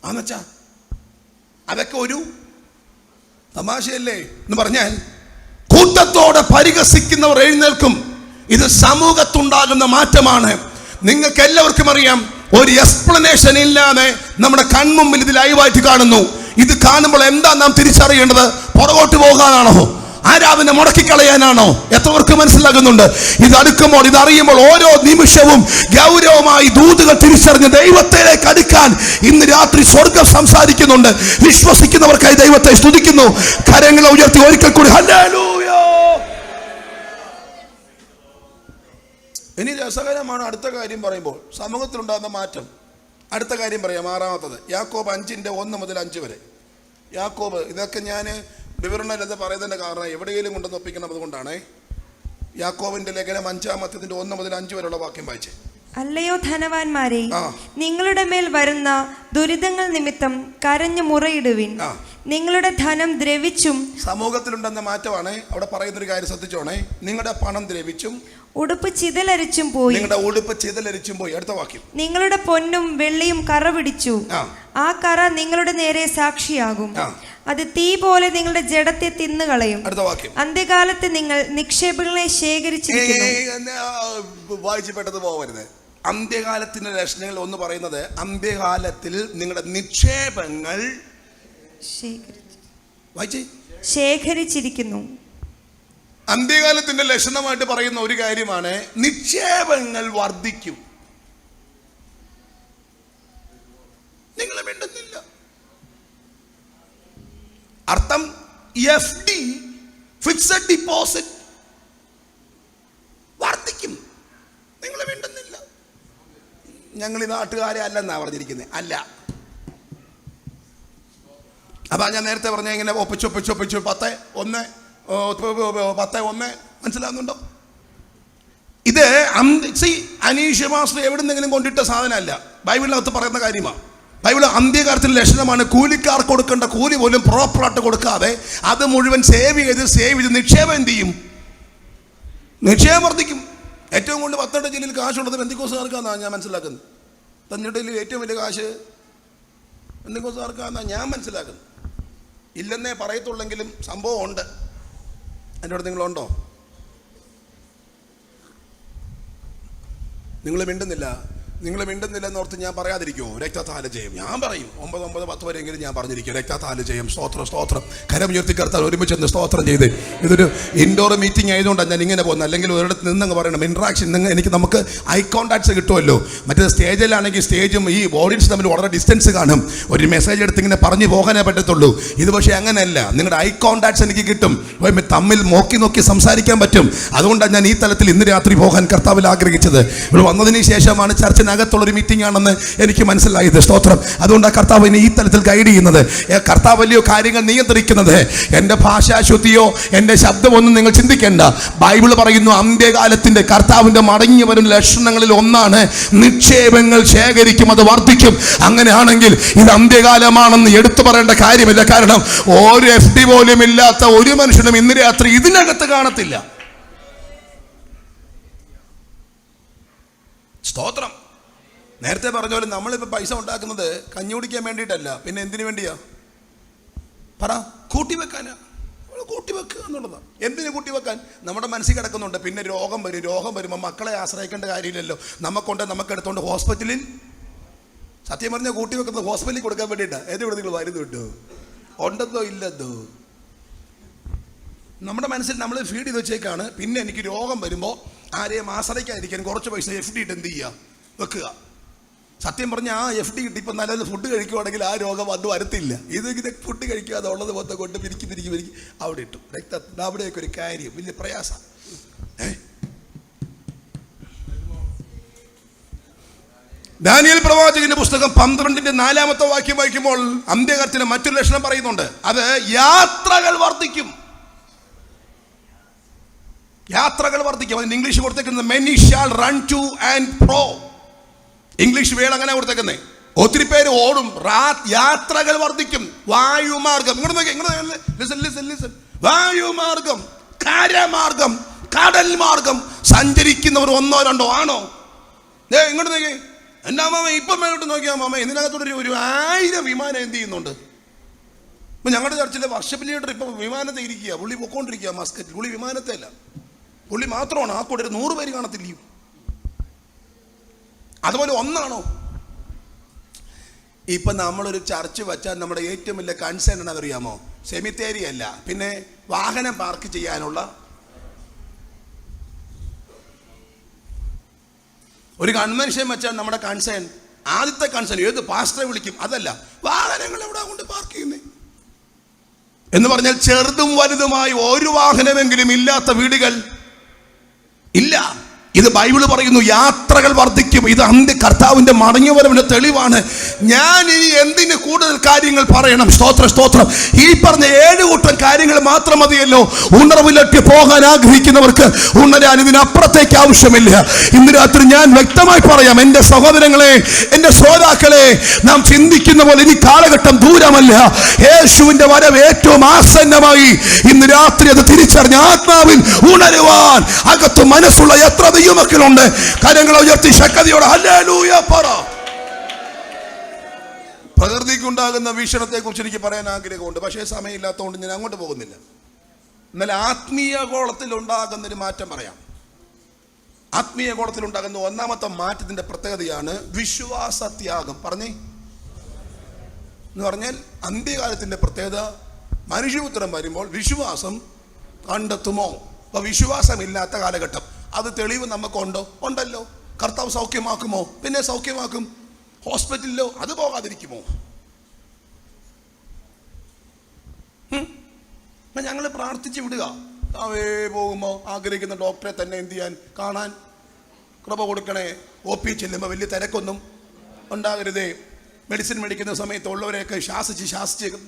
ആന്നച്ചാ അതൊക്കെ ഒരു തമാശയല്ലേ എന്ന് പറഞ്ഞാൽ കൂട്ടത്തോടെ പരിഹസിക്കുന്നവർ എഴുന്നേൽക്കും. ഇത് സമൂഹത്തുണ്ടാകുന്ന മാറ്റമാണ്. നിങ്ങൾക്ക് എല്ലാവർക്കും അറിയാം, ഒരു എക്സ്പ്ലനേഷൻ ഇല്ലാതെ നമ്മുടെ കൺമുമ്പിൽ ഇത് ലൈവായിട്ട് കാണുന്നു. ഇത് കാണുമ്പോൾ എന്താ നാം തിരിച്ചറിയേണ്ടത്? പുറകോട്ട് പോകാനാണോ? ആരാധന മുടക്കിക്കളയാനാണോ? എത്രവർക്ക് മനസ്സിലാകുന്നുണ്ട്? ഇത് അടുക്കുമ്പോൾ, ഇതറിയുമ്പോൾ ഓരോ നിമിഷവും ഗൗരവമായി ദൂതുകൾ തിരിച്ചറിഞ്ഞ് ദൈവത്തിലേക്ക് അടുക്കാൻ ഇന്ന് രാത്രി സ്വർഗം സംസാരിക്കുന്നുണ്ട്. വിശ്വസിക്കുന്നവർക്കായി ദൈവത്തെ സ്തുതിക്കുന്നു. കരങ്ങളെ ഉയർത്തി ഒരിക്കൽ കൂടി ഹല്ലേലൂയ. ഇനി രസകരമാണ് അടുത്ത കാര്യം പറയുമ്പോൾ, സമൂഹത്തിലുണ്ടാകുന്ന മാറ്റം. അടുത്ത കാര്യം പറയാം, 6-ാമത്തത് യാക്കോബ് 5:1-5 വരെ. യാക്കോബ്, ഇതൊക്കെ ഞാൻ വിവരണമില്ലാതെ പറയുന്നതിൻ്റെ കാരണം എവിടെയെങ്കിലും കൊണ്ടുവന്ന് ഒപ്പിക്കണം. അതുകൊണ്ടാണ് യാക്കോബിന്റെ ലേഖനം 5-ാമത്തെ 1-5 വാക്യം വായിച്ചേ. അല്ലയോ ധനവാന്മാരെ, നിങ്ങളുടെ മേൽ വരുന്ന ദുരിതങ്ങൾ നിമിത്തം കരഞ്ഞു മുറയിടുവിൻ. നിങ്ങളുടെ ധനം ദ്രവിച്ചും. സമൂഹത്തിലുണ്ടെന്ന മാറ്റമാണ് അവിടെ പറയുന്നൊരു കാര്യം ശ്രദ്ധിച്ചോണേ. നിങ്ങളുടെ പണം ദ്രവിച്ചും ഉടുപ്പ് ചിതലരിച്ചും പോയി. അടുത്ത വാക്യം. നിങ്ങളുടെ പൊന്നും വെള്ളിയും കറ പിടിച്ചു. ആ കറ നിങ്ങളുടെ നേരെ സാക്ഷിയാകും. അത് തീ പോലെ നിങ്ങളുടെ ജഡത്തെ തിന്നുകളയും. അടുത്ത വാക്യം. അന്ത്യകാലത്ത് നിങ്ങൾ നിക്ഷേപങ്ങളെ ശേഖരിച്ചിരിക്കുന്നു. വായിച്ചു പെട്ടത് പോകരുത്. അന്ത്യകാലത്തിന്റെ ലക്ഷണങ്ങൾ ഒന്ന് പറയുന്നത്, അന്ത്യകാലത്തിൽ നിങ്ങളുടെ നിക്ഷേപങ്ങൾ ശേഖരിച്ചിരിക്കുന്നു. അന്ത്യകാലത്തിന്റെ ലക്ഷണമായിട്ട് പറയുന്ന ഒരു കാര്യമാണ് നിക്ഷേപങ്ങൾ വർദ്ധിക്കും. നിങ്ങൾ മിണ്ടുന്നില്ല. അർത്ഥം FD, ഫിക്സഡ് ഡിപ്പോസിറ്റ് വർദ്ധിക്കും. നിങ്ങൾ മിണ്ടുന്നില്ല. ഞങ്ങൾ ഈ നാട്ടുകാരെ അല്ലെന്നാ പറഞ്ഞിരിക്കുന്നത്. അല്ല. അതാ ഞാൻ നേരത്തെ പറഞ്ഞ ഇങ്ങനെ ഒപ്പിച്ചു 10-1 മനസ്സിലാവുന്നുണ്ടോ? ഇത് അനീഷ മാസ്റ്റർ എവിടുന്നെങ്കിലും കൊണ്ടിട്ട സാധനമല്ല, ബൈബിളിനകത്ത് പറയുന്ന കാര്യമാണ്. ബൈബിൾ അന്ത്യകാലത്തിന്റെ ലക്ഷണമാണ് കൂലിക്കാർക്ക് കൊടുക്കേണ്ട കൂലി പോലും പ്രോപ്പറായിട്ട് കൊടുക്കാതെ അത് മുഴുവൻ സേവ് ചെയ്ത് നിക്ഷേപം എന്ത് ചെയ്യും? നിക്ഷേപം വർദ്ധിക്കും. ഏറ്റവും കൊണ്ട് 18 ജില്ലയിൽ കാശുള്ളത് പെന്തിക്കോസുകാർക്കാന്നാണ് ഞാൻ മനസ്സിലാക്കുന്നത്. 18 ഏറ്റവും വലിയ കാശ് പെന്തിക്കോസുകാർക്കാന്നാണ് ഞാൻ മനസ്സിലാക്കുന്നത്. ഇല്ലെന്നേ പറയത്തുള്ളെങ്കിലും സംഭവം ഉണ്ട്. എൻ്റെ അവിടെ നിങ്ങളുണ്ടോ? നിങ്ങൾ മിണ്ടുന്നില്ല എന്നോർത്ത് ഞാൻ പറയാതിരിക്കുമോ? രക്തത്താല ജയം ഞാൻ പറയും. 9-10 വരെയെങ്കിലും ഞാൻ പറഞ്ഞിരിക്കും. രക്തത്താല ജയം. സ്തോത്രം. കരമുയർത്തി കർത്താൻ ഒരുമിച്ച് സ്തോത്രം ചെയ്ത്. ഇതൊരു ഇൻഡോർ മീറ്റിംഗ് ആയതുകൊണ്ടാണ് ഞാൻ ഇങ്ങനെ പോകുന്നത്. അല്ലെങ്കിൽ ഒരിടത്ത് നിന്നങ്ങ് പറയണം. ഇൻട്രാക്ഷൻ നമുക്ക് ഐ കോൺടാക്ട്സ് കിട്ടുമല്ലോ. മറ്റേ സ്റ്റേജിലാണെങ്കിൽ സ്റ്റേജും ഈ ഓഡിയൻസ് തമ്മിൽ വളരെ ഡിസ്റ്റൻസ് കാണും. ഒരു മെസ്സേജ് എടുത്ത് ഇങ്ങനെ പറഞ്ഞു പോകാനേ പറ്റത്തുള്ളൂ. ഇത് പക്ഷേ അങ്ങനെയല്ല. നിങ്ങളുടെ ഐ കോൺടാക്ട്സ് എനിക്ക് കിട്ടും. തമ്മിൽ നോക്കി സംസാരിക്കാൻ പറ്റും. അതുകൊണ്ടാണ് ഞാൻ ഈ തലത്തിൽ ഇന്ന് രാത്രി പോകാൻ കർത്താവിൽ ആഗ്രഹിച്ചത്. ഇവിടെ വന്നതിന് ശേഷമാണ് ചർച്ചിനകത്തുള്ളൊരു മീറ്റിംഗ് ആണെന്ന് എനിക്ക് മനസ്സിലായത്. സ്തോത്രം. അതുകൊണ്ടാണ് കർത്താവ് എന്നെ ഈ തലത്തിൽ ഗൈഡ് ചെയ്യുന്നത്. കർത്താവ് വലിയ കാര്യങ്ങൾ നിയന്ത്രിക്കുന്നത്. എൻ്റെ ഭാഷാശുദ്ധിയോ എൻ്റെ ശബ്ദമൊന്നും നിങ്ങൾ ചിന്തിക്കേണ്ട. ബൈബിൾ പറയുന്നു അന്ത്യകാലത്തിന്റെ കർത്താവിന്റെ മടങ്ങി വരുന്ന ലക്ഷണങ്ങളിൽ ഒന്നാണ് നിക്ഷേപങ്ങൾ ശേഖരിക്കും, അത് വർദ്ധിക്കും. അങ്ങനെയാണെങ്കിൽ ഇത് അന്ത്യകാലമാണെന്ന് എടുത്തു പറയേണ്ട കാര്യമില്ല. കാരണം ഒരു FD പോലും ഇല്ലാത്ത ഒരു മനുഷ്യനും ഇന്ന് രാത്രി ഇതിനകത്ത് കാണത്തില്ല. സ്തോത്രം. നേരത്തെ പറഞ്ഞ പോലെ നമ്മളിപ്പോൾ പൈസ ഉണ്ടാക്കുന്നത് കഞ്ഞി കുടിക്കാൻ വേണ്ടിയിട്ടല്ല. പിന്നെ എന്തിനു വേണ്ടിയാ? പറ. കൂട്ടി വെക്കാനാ. കൂട്ടി വെക്കുക എന്നുള്ളതാണ്. എന്തിനു കൂട്ടി വെക്കാൻ? നമ്മുടെ മനസ്സിൽ കിടക്കുന്നുണ്ട്. പിന്നെ രോഗം വരുമ്പോൾ മക്കളെ ആശ്രയിക്കേണ്ട കാര്യമില്ലല്ലോ, നമുക്കെടുത്തോണ്ട് ഹോസ്പിറ്റലിൽ, സത്യം പറഞ്ഞാൽ കൂട്ടി വെക്കുന്നത് ഹോസ്പിറ്റലിൽ കൊടുക്കാൻ വേണ്ടിയിട്ടാണ്. ഇവിടെ നിങ്ങൾ മരുന്ന് കിട്ടോ, ഉണ്ടെന്നോ ഇല്ലെന്നോ നമ്മുടെ മനസ്സിൽ നമ്മൾ ഫീഡ് ചെയ്ത് വെച്ചേക്കാണ്. പിന്നെ എനിക്ക് രോഗം വരുമ്പോൾ ആരെയും ആശ്രയിക്കാതിരിക്കാൻ കുറച്ച് പൈസ FD ഇട്ട് എന്ത് ചെയ്യുക, വെക്കുക. സത്യം പറഞ്ഞാൽ ആ FD ഇട്ട് ഇപ്പം നല്ലത് ഫുഡ് കഴിക്കുവാണെങ്കിൽ ആ രോഗം അത് വരത്തില്ല. ഇത് ഫുഡ് കഴിക്കാതെ ഉള്ളത് മൊത്തം കൊണ്ട് പിരിക്കി അവിടെ ഇട്ടു. അവിടെയൊക്കെ ഒരു കാര്യം വലിയ പ്രയാസം. ദാനിയേൽ പ്രവാചകന്റെ പുസ്തകം 12:4 വാക്യം വായിക്കുമ്പോൾ അന്ത്യകാലത്തിന് മറ്റൊരു ലക്ഷണം പറയുന്നുണ്ട്. അത് യാത്രകൾ വർദ്ധിക്കും. യാത്രകൾ വർദ്ധിക്കും. അതിന് ഇംഗ്ലീഷ് കൊടുത്തേക്കുന്നത് many shall run two and fro. English word അങ്ങനെ കൊടുത്തേക്കുന്നത്. ഒത്തിരി പേര് ഓടും. യാത്രകൾ വർദ്ധിക്കും. വായുമാർഗം, വായുമാർഗം, കരമാർഗം, കടൽ മാർഗം സഞ്ചരിക്കുന്നവർ ഒന്നോ രണ്ടോ ആണോ? ഇങ്ങോട്ട് നോക്കി എന്നാ മാമ, ഇപ്പം മേലോട്ട് നോക്കിയാ മാമ, ഇതിനകത്തോടെ ഒരു 1000 വിമാനം എന്ത് ചെയ്യുന്നുണ്ട്. ഇപ്പം ഞങ്ങളുടെ ചർച്ചിലെ വർഷപ്പ് ലീഡർ ഇപ്പം വിമാനത്തെ ഇരിക്കുക, പുള്ളി പൊക്കോണ്ടിരിക്കുക മസ്കറ്റിൽ. പുള്ളി വിമാനത്തെ അല്ല, പുള്ളി മാത്രമാണ്. ആ കൂടെ 100 പേര് കാണത്തില്ലയോ? അതുപോലെ ഒന്നാണോ? ഇപ്പം നമ്മളൊരു ചർച്ച് വെച്ചാൽ നമ്മുടെ ഏറ്റവും വലിയ കൺസേൺ എന്നറിയാമോ? സെമിത്തേരി അല്ല, പിന്നെ വാഹനം പാർക്ക് ചെയ്യാനുള്ള ഒരു കൺവെൻഷൻ വെച്ചാൽ നമ്മുടെ കൺസേൺ, ആദ്യത്തെ കൺസേൺ ഏത് പാസ്റ്ററെ വിളിക്കും അതല്ല, വാഹനങ്ങൾ എവിടെ കൊണ്ട് പാർക്ക് ചെയ്യുന്നേ എന്ന് പറഞ്ഞാൽ ചെറുതും വലുതുമായി ഒരു വാഹനമെങ്കിലും ഇല്ലാത്ത വീടുകൾ ഇല്ല. ഇത് ബൈബിള് പറയുന്നു, യാത്രകൾ വർദ്ധിക്കും. ഇത് കർത്താവിന്റെ മടങ്ങിവരവിന്റെ തെളിവാണ്. ഞാൻ ഇനി എന്തിന് കൂടുതൽ കാര്യങ്ങൾ പറയണം? സ്തോത്രം. ഈ പറഞ്ഞ 7 കൂട്ടം കാര്യങ്ങൾ മാത്രം മതിയല്ലോ. ഉണർവിലേക്ക് പോകാൻ ആഗ്രഹിക്കുന്നവർക്ക് ഉണരാൻ ഇതിനപ്പുറത്തേക്ക് ആവശ്യമില്ല. ഇന്ന് രാത്രി ഞാൻ വ്യക്തമായി പറയാം, എൻ്റെ സഹോദരങ്ങളെ, എൻ്റെ ശ്രോതാക്കളെ, നാം ചിന്തിക്കുന്ന പോലെ ഇനി കാലഘട്ടം ദൂരമല്ല. യേശുവിന്റെ വരവ് ഏറ്റവും ആസന്നമായി. ഇന്ന് രാത്രി അത് തിരിച്ചറിഞ്ഞ ആത്മാവിൽ ഉണരുവാൻ അകത്ത് മനസ്സുള്ള എത്ര മക്കളുണ്ട്? കരങ്ങൾ ഉയർത്തി ശക്തിയോടെ ഹല്ലേലൂയ പറ. പ്രകൃതിക്കുണ്ടാകുന്ന വീക്ഷണത്തെ കുറിച്ച് എനിക്ക് പറയാൻ ആഗ്രഹമുണ്ട്, പക്ഷേ സമയമില്ലാത്തതുകൊണ്ട് ഞാൻ അങ്ങോട്ട് പോകുന്നില്ല. എന്നാൽ ആത്മീയ ഗോളത്തിൽ ഉണ്ടാകുന്നൊരു മാറ്റം പറയാം. ആത്മീയ ഗോളത്തിൽ ഉണ്ടാകുന്ന ഒന്നാമത്തെ മാറ്റത്തിന്റെ പ്രത്യേകതയാണ് വിശ്വാസത്യാഗം. പറഞ്ഞേ എന്ന് പറഞ്ഞാൽ അന്ത്യകാലത്തിന്റെ പ്രത്യേകത, മനുഷ്യപുത്രൻ വരുമ്പോൾ വിശ്വാസം കണ്ടെത്തുമോ? അപ്പൊ വിശ്വാസമില്ലാത്ത കാലഘട്ടം, അത് തെളിവ് നമുക്കുണ്ടോ? ഉണ്ടല്ലോ. കർത്താവ് സൗഖ്യമാക്കുമോ? പിന്നെ സൗഖ്യമാക്കും. ഹോസ്പിറ്റലിലോ അത് പോകാതിരിക്കുമോ? ഞങ്ങൾ പ്രാർത്ഥിച്ച് വിടുക. പോകുമ്പോൾ ആഗ്രഹിക്കുന്ന ഡോക്ടറെ തന്നെ എന്ത് ചെയ്യാൻ, കാണാൻ കൃപ കൊടുക്കണേ. OP ചെല്ലുമ്പോൾ വലിയ തിരക്കൊന്നും ഉണ്ടാകരുതേ. മെഡിസിൻ മേടിക്കുന്ന സമയത്ത് ഉള്ളവരെയൊക്കെ ശാസിച്ച്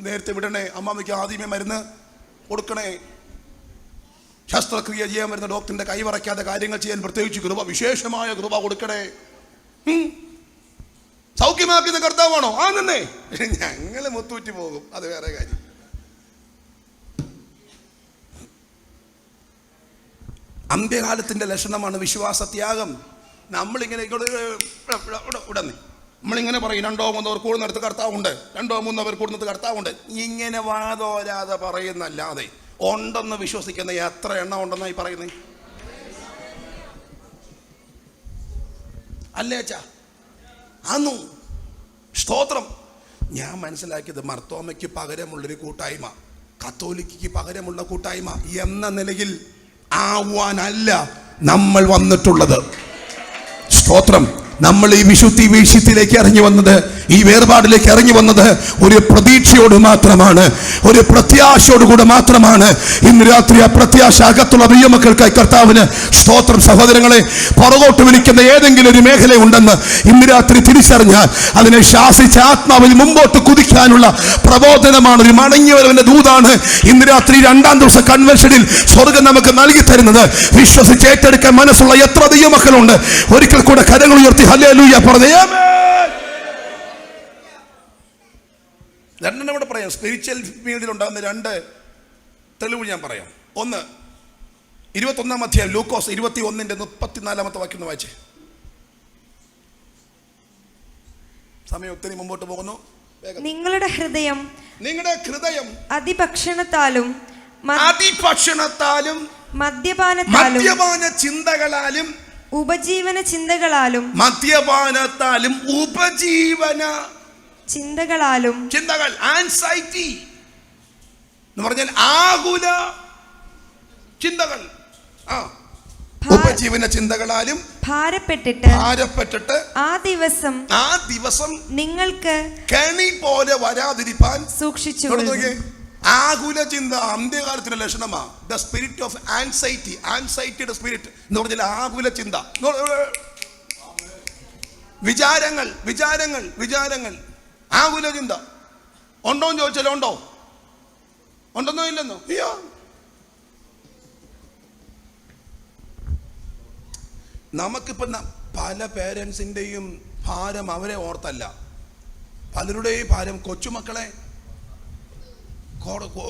നേരത്തെ വിടണേ. അമ്മാമ്മയ്ക്ക് ആദ്യമേ മരുന്ന് കൊടുക്കണേ. ശസ്ത്രക്രിയ ചെയ്യാൻ വരുന്ന ഡോക്ടറിന്റെ കൈ വറയ്ക്കാതെ കാര്യങ്ങൾ ചെയ്യാൻ പ്രത്യേകിച്ച് കൃപ, വിശേഷമായ കൃപ കൊടുക്കണേ. സൗഖ്യമാക്കുന്ന കർത്താവാണോ? ആണെന്നേ. ഞങ്ങൾ മുത്തൂറ്റി പോകും, അത് വേറെ കാര്യം. അന്ത്യകാലത്തിന്റെ ലക്ഷണമാണ് വിശ്വാസത്യാഗം. നമ്മളിങ്ങനെ നമ്മളിങ്ങനെ പറയും, 2-3 പേർ കൂടുന്നിടത്ത് കർത്താവുണ്ട്, 2-3 പേർ കൂടുന്നിടത്ത് കർത്താവുണ്ട്. ഇങ്ങനെ വാതോരാതെ പറയുന്നല്ലാതെ ഉണ്ടെന്ന് വിശ്വസിക്കുന്ന എത്ര എണ്ണം ഉണ്ടെന്നായി പറയുന്നേ? അല്ലേ അച്ഛാ? അന്നു സ്തോത്രം. ഞാൻ മനസ്സിലാക്കിയത് മർത്തോമയ്ക്ക് പകരമുള്ളൊരു കൂട്ടായ്മ, കത്തോലിക്കയ്ക്ക് പകരമുള്ള കൂട്ടായ്മ എന്ന നിലയിൽ ആവാനല്ല നമ്മൾ വന്നിട്ടുള്ളത്. സ്തോത്രം. നമ്മൾ ഈ വിശുദ്ധിയിലേക്ക് ഇറങ്ങി വന്നത്, ഈ വേർപാടിലേക്ക് ഇറങ്ങി വന്നത് ഒരു പ്രതീക്ഷയോട് മാത്രമാണ്, ഒരു പ്രത്യാശയോടുകൂടെ മാത്രമാണ്. ഇന്ന് രാത്രി ആ പ്രത്യാശ അകത്തുള്ള ദൈവമക്കൾക്കായി കർത്താവിന് സ്തോത്രം. സഹോദരങ്ങളെ, പുറകോട്ട് വിളിക്കുന്ന ഏതെങ്കിലും ഒരു മേഖല ഉണ്ടെന്ന് ഇന്ന് രാത്രി തിരിച്ചറിഞ്ഞാൽ അതിനെ ശാസിച്ച് ആത്മാവിൽ മുമ്പോട്ട് കുതിക്കാനുള്ള പ്രബോധനമാണ്, ഒരു മടങ്ങിവരവിന്റെ ദൂതാണ് ഇന്ന് രാത്രി 2-ാം ദിവസ കൺവെൻഷനിൽ സ്വർഗം നമുക്ക് നൽകി തരുന്നത്. വിശ്വസിച്ച് ഏറ്റെടുക്കാൻ മനസ്സുള്ള എത്ര ദൈവമക്കളുണ്ട്? ഒരിക്കൽ കൂടെ കരങ്ങൾ ഉയർത്തി ഹല്ലേലൂയ പറഞ്ഞേ. രണ്ടെണ്ണം കൂടെ പറയാം. സ്പിരിച്വൽ ഫീൽഡിൽ ഉണ്ടാകുന്ന 2 തെളിവ് ഞാൻ പറയാം. ഒന്ന്, 21-ാം അധ്യായം ലൂക്കോസ് 21:34 വാക്യം വായിച്ചേ. സമയം ഒത്തിരി മുമ്പോട്ട് പോകുന്നു. നിങ്ങളുടെ ഹൃദയം അതിഭക്ഷണത്താലും അതിഭക്ഷണത്താലും മദ്യപാന ചിന്തകളാലും ഉപജീവന ചിന്തകളാലും ഉപജീവന ചിന്തകൾ ആൻസൈറ്റി എന്ന് പറഞ്ഞാൽ ആകുല ചിന്തകൾ, ഉപജീവന ചിന്തകളാലും ഭാരപ്പെട്ടിട്ട് ആ ദിവസം നിങ്ങൾക്ക് കെണി പോലെ വരാതിരിപ്പാൻ സൂക്ഷിച്ചു. ആകുല ചിന്ത അന്ത്യകാലത്തിന്റെ ലക്ഷണമാ. ദ സ്പിരിറ്റ് ഓഫ് ആൻസൈറ്റി, ആൻസൈറ്റിയുടെ സ്പിരിറ്റ് എന്ന് പറഞ്ഞാൽ ആകുല ചിന്ത, വിചാരങ്ങൾ, ആകുല ചിന്ത. ഉണ്ടോന്ന് ചോദിച്ചാലോ ഉണ്ടെന്നോ ഇല്ലെന്നോ? അയ്യോ, നമുക്കിപ്പോ പല പേരൻസിന്റെയും ഭാരം അവരെ ഓർത്തല്ല, പലരുടെയും ഭാരം കൊച്ചുമക്കളെ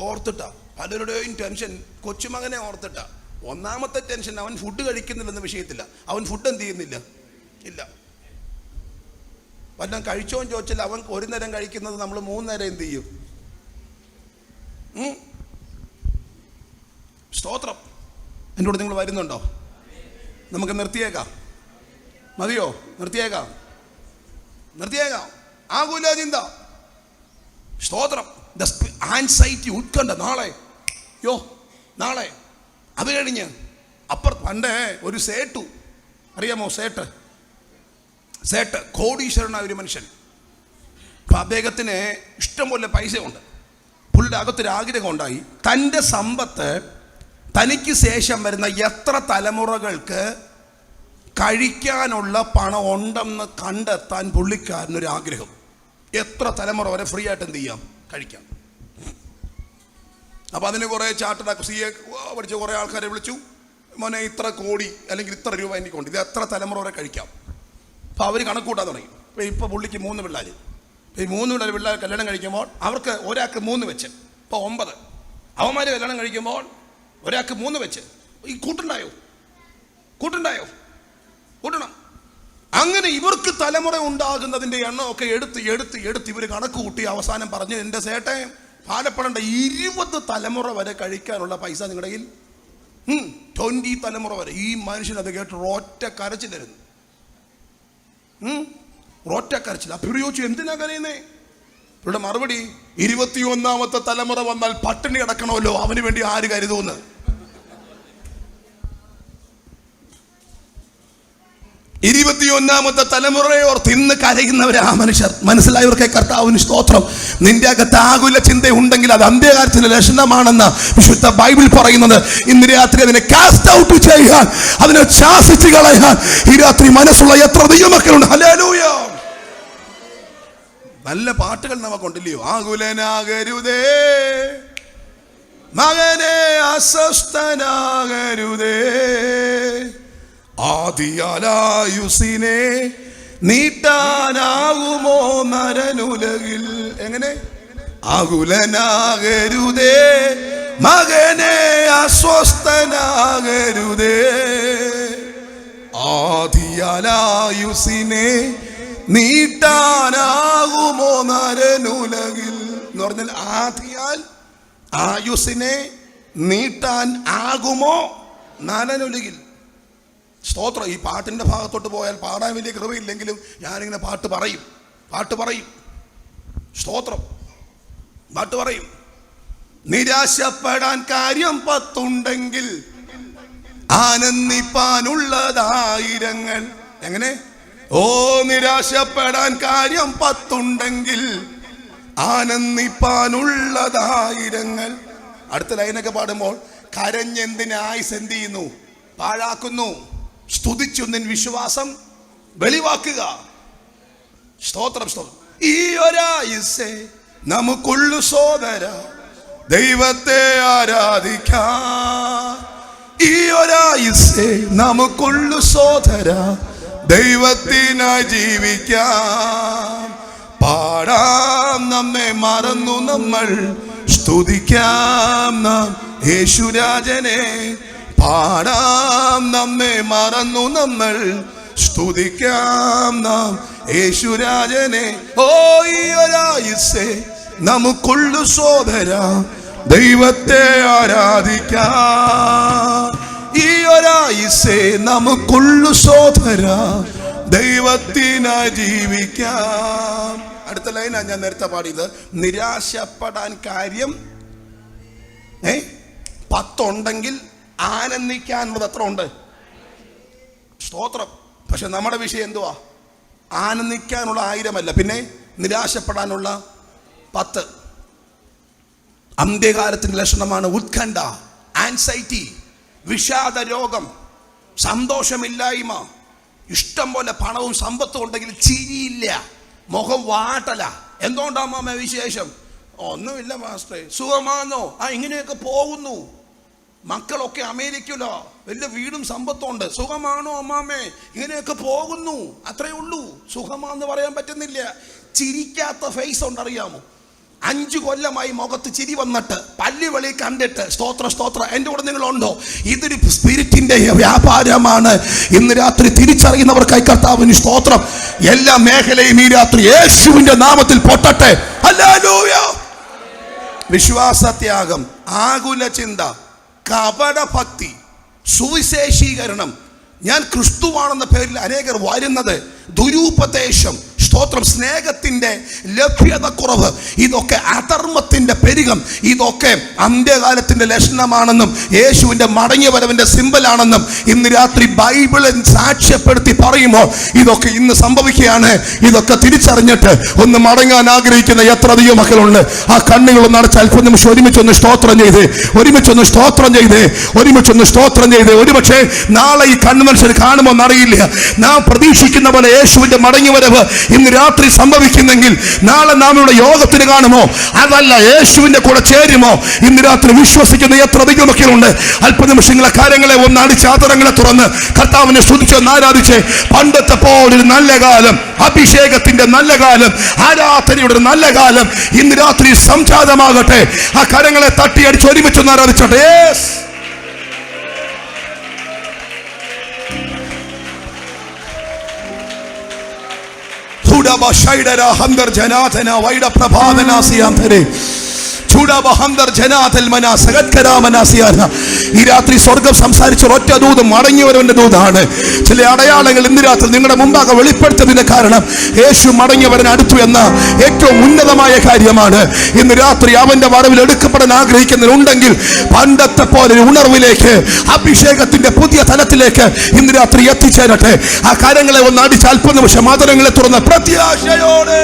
ഓർത്തിട്ടാ. പലരുടെയും ടെൻഷൻ കൊച്ചുമകനെ ഓർത്തിട്ടാ. ഒന്നാമത്തെ ടെൻഷൻ അവൻ ഫുഡ് കഴിക്കുന്നില്ലെന്ന വിഷയത്തില്ല. അവൻ ഫുഡ് എന്ത് ചെയ്യുന്നില്ല, ഇല്ല. വല്ലതും കഴിച്ചോന്ന് ചോദിച്ചാൽ അവൻ ഒരു നേരം കഴിക്കുന്നത് നമ്മൾ 3 നേരം എന്ത് ചെയ്യും? സ്തോത്രം. എൻ്റെ കൂടെ നിങ്ങൾ വരുന്നുണ്ടോ? നമുക്ക് നിർത്തിയേക്കാം, മതിയോ? നിർത്തിയേക്കാം. ആകുല ചിന്ത, സ്തോത്രം. ആൻസൈറ്റി, ഉത്കണ്ഠ. നാളെ അത് കഴിഞ്ഞ് പണ്ടേ ഒരു സേട്ടു അറിയാമോ? സേട്ട് കോടീശ്വരനായ ഒരു മനുഷ്യൻ. അപ്പം അദ്ദേഹത്തിന് ഇഷ്ടംപോലെ പൈസ ഉണ്ട്. പുള്ളിയുടെ അകത്തൊരു ആഗ്രഹം ഉണ്ടായി, തൻ്റെ സമ്പത്ത് തനിക്ക് ശേഷം വരുന്ന എത്ര തലമുറകൾക്ക് കഴിക്കാനുള്ള പണം ഉണ്ടെന്ന് കണ്ടെത്താൻ പുള്ളിക്കാരനൊരു ആഗ്രഹം. എത്ര തലമുറ വരെ ഫ്രീ ആയിട്ട് എന്ത് ചെയ്യാം, കഴിക്കാം. അപ്പം അതിന് കുറേ ചാർട്ടേഡ് CA പഠിച്ച കുറേ ആൾക്കാരെ വിളിച്ചു. മോനെ, ഇത്ര കോടി അല്ലെങ്കിൽ ഇത്ര രൂപ എനിക്കുണ്ട്, ഇത് എത്ര തലമുറ വരെ കഴിക്കാം. അപ്പോൾ അവർ കണക്കൂട്ടാൻ തുടങ്ങി. ഇപ്പോൾ പുള്ളിക്ക് 3 പിള്ളേർ. ഈ 3 പിള്ളേർ കല്യാണം കഴിക്കുമ്പോൾ അവർക്ക് ഒരാൾക്ക് 3 വെച്ച്, ഇപ്പോൾ 9. അവന്മാർ കല്യാണം കഴിക്കുമ്പോൾ ഒരാൾക്ക് 3 വെച്ച്. ഈ കൂട്ടുണ്ടായോ? കൂട്ടണം. അങ്ങനെ ഇവർക്ക് തലമുറ ഉണ്ടാകുന്നതിൻ്റെ എണ്ണമൊക്കെ എടുത്ത് ഇവർ കണക്ക് കൂട്ടി അവസാനം പറഞ്ഞ്, എൻ്റെ സേട്ടെ ഭാരപ്പെടേണ്ട, 20 തലമുറ വരെ കഴിക്കാനുള്ള പൈസ നിങ്ങളുടെ കയ്യിൽ, 20 തലമുറ വരെ. ഈ മനുഷ്യനത് കേട്ട് ഒറ്റ കരച്ചിലായിരുന്നു. അപ്പോൾ ചോദിച്ചു, എന്തിനാ കരയുന്നേ? ഇവിടെ മറുപടി, 21ാമത്തെ തലമുറ വന്നാൽ പട്ടിണി അടക്കണമല്ലോ, അവന് വേണ്ടി ആര് കരുതുമെന്ന്. 21ാമത്തെ തലമുറയെ ഓർത്ത് ഇന്ന് കരയുന്നവരെ ആ മനുഷ്യർ. മനസ്സിലായവർക്ക് കർത്താവിന് സ്തോത്രം. നിന്റെ അകത്ത് ആകുല ചിന്ത ഉണ്ടെങ്കിൽ അത് അന്ത്യകാലത്തിന്റെ ലക്ഷണമാണെന്ന് വിശുദ്ധ ബൈബിൾ പറയുന്നത്. ഇന്ന് രാത്രി അതിനെ കാസ്റ്റ് ഔട്ട് ചെയ്യാൻ, അതിനെ ശാസിച്ച് കളയാൻ ഈ രാത്രി മനസ്സുള്ള എത്ര ദൈവമക്കളുണ്ട്. ഹല്ലേലൂയ. നല്ല പാട്ടുകൾ നമുക്കുണ്ടല്ലയോ? ആകുലനാകരുതേ മകനെ, അസ്വസ്ഥനാകരുതേ, ആദിയാലായുസിനെ നീട്ടാനാകുമോ നരനുലകിൽ. എങ്ങനെ? ആകുലനാകരുതേ മകനെ, അസ്വസ്ഥനാകരുതേ, ആദിയാലായുസിനെ നീട്ടാനാകുമോ നരനുലകിൽ. എന്ന് പറഞ്ഞാൽ ആദിയാൽ ആയുസിനെ നീട്ടാൻ ആകുമോ നരനുലകിൽ. സ്തോത്രം. ഈ പാട്ടിൻ്റെ ഭാഗത്തോട്ട് പോയാൽ പാടാൻ വലിയ കൃപയില്ലെങ്കിലും ഞാനിങ്ങനെ പാട്ട് പറയും. സ്തോത്രം. പാട്ട് പറയും. നിരാശപ്പെടാൻ കാര്യം 10 ഉണ്ടെങ്കിൽ ആനന്ദിപ്പാനുള്ളതായിരങ്ങൾ. എങ്ങനെ? നിരാശപ്പെടാൻ കാര്യം 10 ഉണ്ടെങ്കിൽ ആനന്ദിപ്പാനുള്ളതായിരങ്ങൾ. അടുത്ത ലൈനൊക്കെ പാടുമ്പോൾ, കരഞ്ഞെന്തിന് ആയുസ് എന്ത് ചെയ്യുന്നു, പാഴാക്കുന്നു, സ്തുതിച്ചൊന്നിൻ വിശ്വാസം വെളിവാക്കുക. സ്തോത്രം. ഈ ഒരായുസ്സേ നമുക്കുള്ളു സോദര, ദൈവത്തെ ആരാധിക്കാം. ഈ ഒരായുസ്സേ നമുക്കുള്ളു സോദര, ദൈവത്തിനായി ജീവിക്കാം. പാടാം നമ്മെ മറന്നു നമ്മൾ, സ്തുതിക്കാം നാം യേശുരാജനെ. പാടാം നമ്മെ മറന്നു നമ്മൾ, സ്തുതിക്കാം നാം യേശുരാജനെ. ഈ ഒരായുസ്സേ നമുക്കുള്ളു സോദര, ദൈവത്തെ ആരാധിക്കാം. ഈ ഒരായുസ്സേ നമുക്കുള്ളു സോദര, ദൈവത്തിനായി ജീവിക്കാം. അടുത്ത ലൈനാ ഞാൻ നേരത്തെ പാടിയത്. നിരാശപ്പെടാൻ കാര്യം 10 ഉണ്ടെങ്കിൽ ആനന്ദിക്കാനുള്ളത് എത്ര ഉണ്ട്? സ്തോത്രം. പക്ഷെ നമ്മുടെ വിഷയം എന്തുവാ? ആനന്ദിക്കാനുള്ള 1000 പിന്നെ നിരാശപ്പെടാനുള്ള 10. അന്ത്യകാലത്തിന്റെ ലക്ഷണമാണ് ഉത്കണ്ഠ, ആൻസൈറ്റി, വിഷാദ രോഗം, സന്തോഷമില്ലായ്മ. ഇഷ്ടം പോലെ പണവും സമ്പത്തും ഉണ്ടെങ്കിൽ ചിരിയില്ല, മുഖം വാട്ടല. എന്തുകൊണ്ടാ മാമ വിശേഷം? ഒന്നുമില്ല മാസ്റ്ററെ. സുഖമാണോ? ഇങ്ങനെയൊക്കെ പോകുന്നു. മക്കളൊക്കെ അമേരിക്കയിലോ, വലിയ വീടും സമ്പത്തും ഉണ്ട്. സുഖമാണോ അമ്മാമ്മേ? ഇങ്ങനെയൊക്കെ പോകുന്നു. അത്രേ ഉള്ളൂ. സുഖമാണെന്ന് പറയാൻ പറ്റുന്നില്ല. ചിരിക്കാത്ത ഫേസ് ഉണ്ടറിയാമോ? 5 കൊല്ലമായി മുഖത്ത് ചിരി വന്നിട്ട് പല്ലി വെളി കണ്ടിട്ട് സ്തോത്ര. എൻ്റെ കൂടെ നിങ്ങളുണ്ടോ? ഇതൊരു സ്പിരിറ്റിന്റെ വ്യാപാരമാണ്. ഇന്ന് രാത്രി തിരിച്ചറിയുന്നവർക്കായി കർത്താവിന് സ്തോത്രം. എല്ലാ മേഖലയും ഈ രാത്രി യേശുവിന്റെ നാമത്തിൽ പൊട്ടട്ടെ. ഹല്ലേലൂയ. വിശ്വാസത്യാഗം, ആകുല ചിന്ത, കപട ഭക്തി, സുവിശേഷീകരണം, ഞാൻ ക്രിസ്തുവാണെന്ന പേരിൽ അനേകർ വരുന്നത്, ദുരുപദേശം, സ്തോത്രം, സ്നേഹത്തിന്റെ ലഭ്യത കുറവ്, ഇതൊക്കെ അധർമ്മത്തിന്റെ പെരുകം, ഇതൊക്കെ അന്ത്യകാലത്തിന്റെ ലക്ഷണമാണെന്നും യേശുവിന്റെ മടങ്ങിയ വരവിന്റെ സിംബലാണെന്നും ഇന്ന് രാത്രി ബൈബിളിൽ സാക്ഷ്യപ്പെടുത്തി പറയുമ്പോൾ ഇതൊക്കെ ഇന്ന് സംഭവിക്കുകയാണ്. ഇതൊക്കെ തിരിച്ചറിഞ്ഞിട്ട് ഒന്ന് മടങ്ങാൻ ആഗ്രഹിക്കുന്ന എത്ര അധികം മക്കളുണ്ട്. ആ കണ്ണുകളൊന്ന് അടച്ച് അല്പം നിമിഷം ഒരുമിച്ചൊന്ന് സ്തോത്രം ചെയ്ത് ഒരുപക്ഷെ നാളെ ഈ കൺവെൻഷൻ കാണുമ്പോൾ എന്നറിയില്ല. നാം പ്രതീക്ഷിക്കുന്ന പോലെ യേശുവിന്റെ മടങ്ങി വരവ് ഇന്ന് രാത്രി സംഭവിക്കുന്നെങ്കിൽ നാളെ നാം ഇവിടെ യോഗത്തിന് കാണുമോ? അതല്ല, യേശുവിന്റെ കൂടെ ചേരുമോ? ഇന്ന് രാത്രി വിശ്വസിക്കുന്ന എത്ര അധികം മക്കളുണ്ട്. അല്പനിമിഷങ്ങളെ കാര്യങ്ങളെ ഒന്ന് അടിച്ച് ആദരങ്ങളെ തുറന്ന് കർത്താവിനെ സ്തുതിച്ച് ഒന്ന് ആരാധിച്ച്, പണ്ടത്തെ പോലൊരു നല്ല കാലം, അഭിഷേകത്തിന്റെ നല്ല കാലം, ആരാധനയുടെ നല്ല കാലം ഇന്ന് രാത്രി സംജാതമാകട്ടെ. ആ കരങ്ങളെ തട്ടിയടിച്ച് ഒരുമിച്ചൊന്ന് ആരാധിച്ചോട്ടെ. ഈ രാത്രി സ്വർഗം സംസാരിച്ച ഒറ്റ ദൂത് മടങ്ങിയവരവന്റെ ദൂതാണ്. ചില അടയാളങ്ങൾ ഇന്ന് രാത്രി നിങ്ങളുടെ മുമ്പാകെ വെളിപ്പെടുത്തതിന്റെ കാരണം യേശു മടങ്ങിയവരൻ അടുത്തു എന്ന ഏറ്റവും ഉന്നതമായ കാര്യമാണ്. ഇന്ന് രാത്രി അവന്റെ വരവിൽ എടുക്കപ്പെടാൻ ആഗ്രഹിക്കുന്നവരുണ്ടെങ്കിൽ പണ്ടത്തെ പോലെ ഉണർവിലേക്ക്, അഭിഷേകത്തിന്റെ പുതിയ തലത്തിലേക്ക് ഇന്ന് രാത്രി എത്തിച്ചേരട്ടെ. ആ കാര്യങ്ങളെ ഒന്ന് അടിച്ച് അല്പനിമിഷം ആദരങ്ങളെ തുറന്ന് പ്രത്യാശയോടെ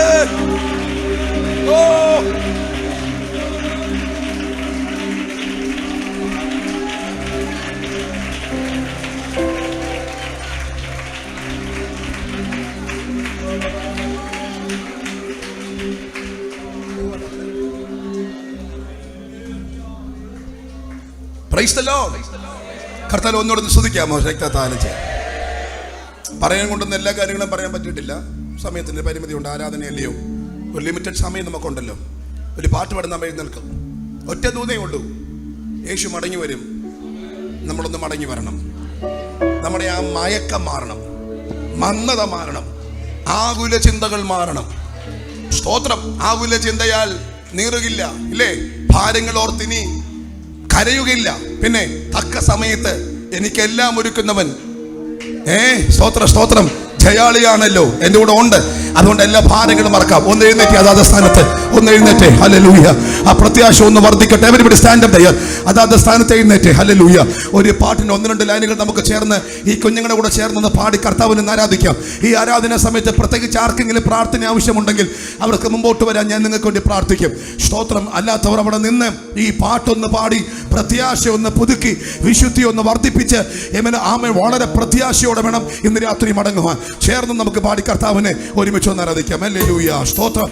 കർത്താവ് ഒന്നോടൊന്ന് സ്തുതിക്കാമോ? ശക്തത്താലും പറയാൻ കൊണ്ടൊന്നും എല്ലാ കാര്യങ്ങളും പറയാൻ പറ്റിയിട്ടില്ല. സമയത്തിന്റെ പരിമിതിയുണ്ട്. ആരാധനയല്ലയോ? ഒരു ലിമിറ്റഡ് സമയം നമുക്കുണ്ടല്ലോ. ഒരു പാട്ട് പാടുന്ന നമ്മൾ എഴുന്നേൽക്കും. ഒറ്റ ദൂതേ ഉള്ളൂ. യേശു മടങ്ങി വരും. നമ്മളൊന്ന് മടങ്ങി വരണം. നമ്മുടെ ആ മയക്കം മാറണം, മന്ദത മാറണം, ആകുല ചിന്തകൾ മാറണം. സ്തോത്രം. ആകുല ചിന്തയാൽ നീറുകില്ല, ഇല്ലേ? ഭാരങ്ങൾ ഓർത്തിനി കരയുകയില്ല. പിന്നെ തക്ക സമയത്ത് എനിക്കെല്ലാം ഒരുക്കുന്നവൻ സ്തോത്രം ജയാളിയാണല്ലോ എൻ്റെ കൂടെ ഉണ്ട്. അതുകൊണ്ട് എല്ലാ ഭാരങ്ങളും മറക്കാം. ഒന്ന് എഴുന്നേറ്റ് അതാത് സ്ഥാനത്ത് ഒന്ന് എഴുന്നേറ്റ്. ഹല്ലേലൂയ. ആ പ്രത്യാശ ഒന്ന് വർദ്ധിക്കട്ടെ. എവരിബഡി സ്റ്റാൻഡ് അപ്പ് ചെയ്യാൻ അതാത് സ്ഥാനത്ത് എഴുന്നേറ്റ്. ഹല്ലേലൂയ. ഒരു പാട്ടിന് 1-2 ലൈനുകൾ നമുക്ക് ചേർന്ന് ഈ കുഞ്ഞുങ്ങളുടെ കൂടെ ചേർന്ന് പാടി കർത്താവിനെ ആരാധിക്കാം. ഈ ആരാധന സമയത്ത് പ്രത്യേകിച്ച് ആർക്കെങ്കിലും പ്രാർത്ഥന ആവശ്യമുണ്ടെങ്കിൽ അവർക്ക് മുമ്പോട്ട് വരാൻ ഞാൻ നിങ്ങൾക്ക് വേണ്ടി പ്രാർത്ഥിക്കും. സ്തോത്രം. അല്ലാത്തവർ അവിടെ നിന്ന് ഈ പാട്ടൊന്ന് പാടി പ്രത്യാശ ഒന്ന് പുതുക്കി വിശുദ്ധി ഒന്ന് വർദ്ധിപ്പിച്ച് ആമേ വളരെ പ്രത്യാശയോടെ വേണം ഇന്ന് രാത്രി മടങ്ങുവാൻ. ചേർന്ന് നമുക്ക് പാടി കർത്താവിനെ ഒരുമിച്ച് ഒന്ന് ആരാധിക്കാം. ഹല്ലേലൂയ. സ്തോത്രം.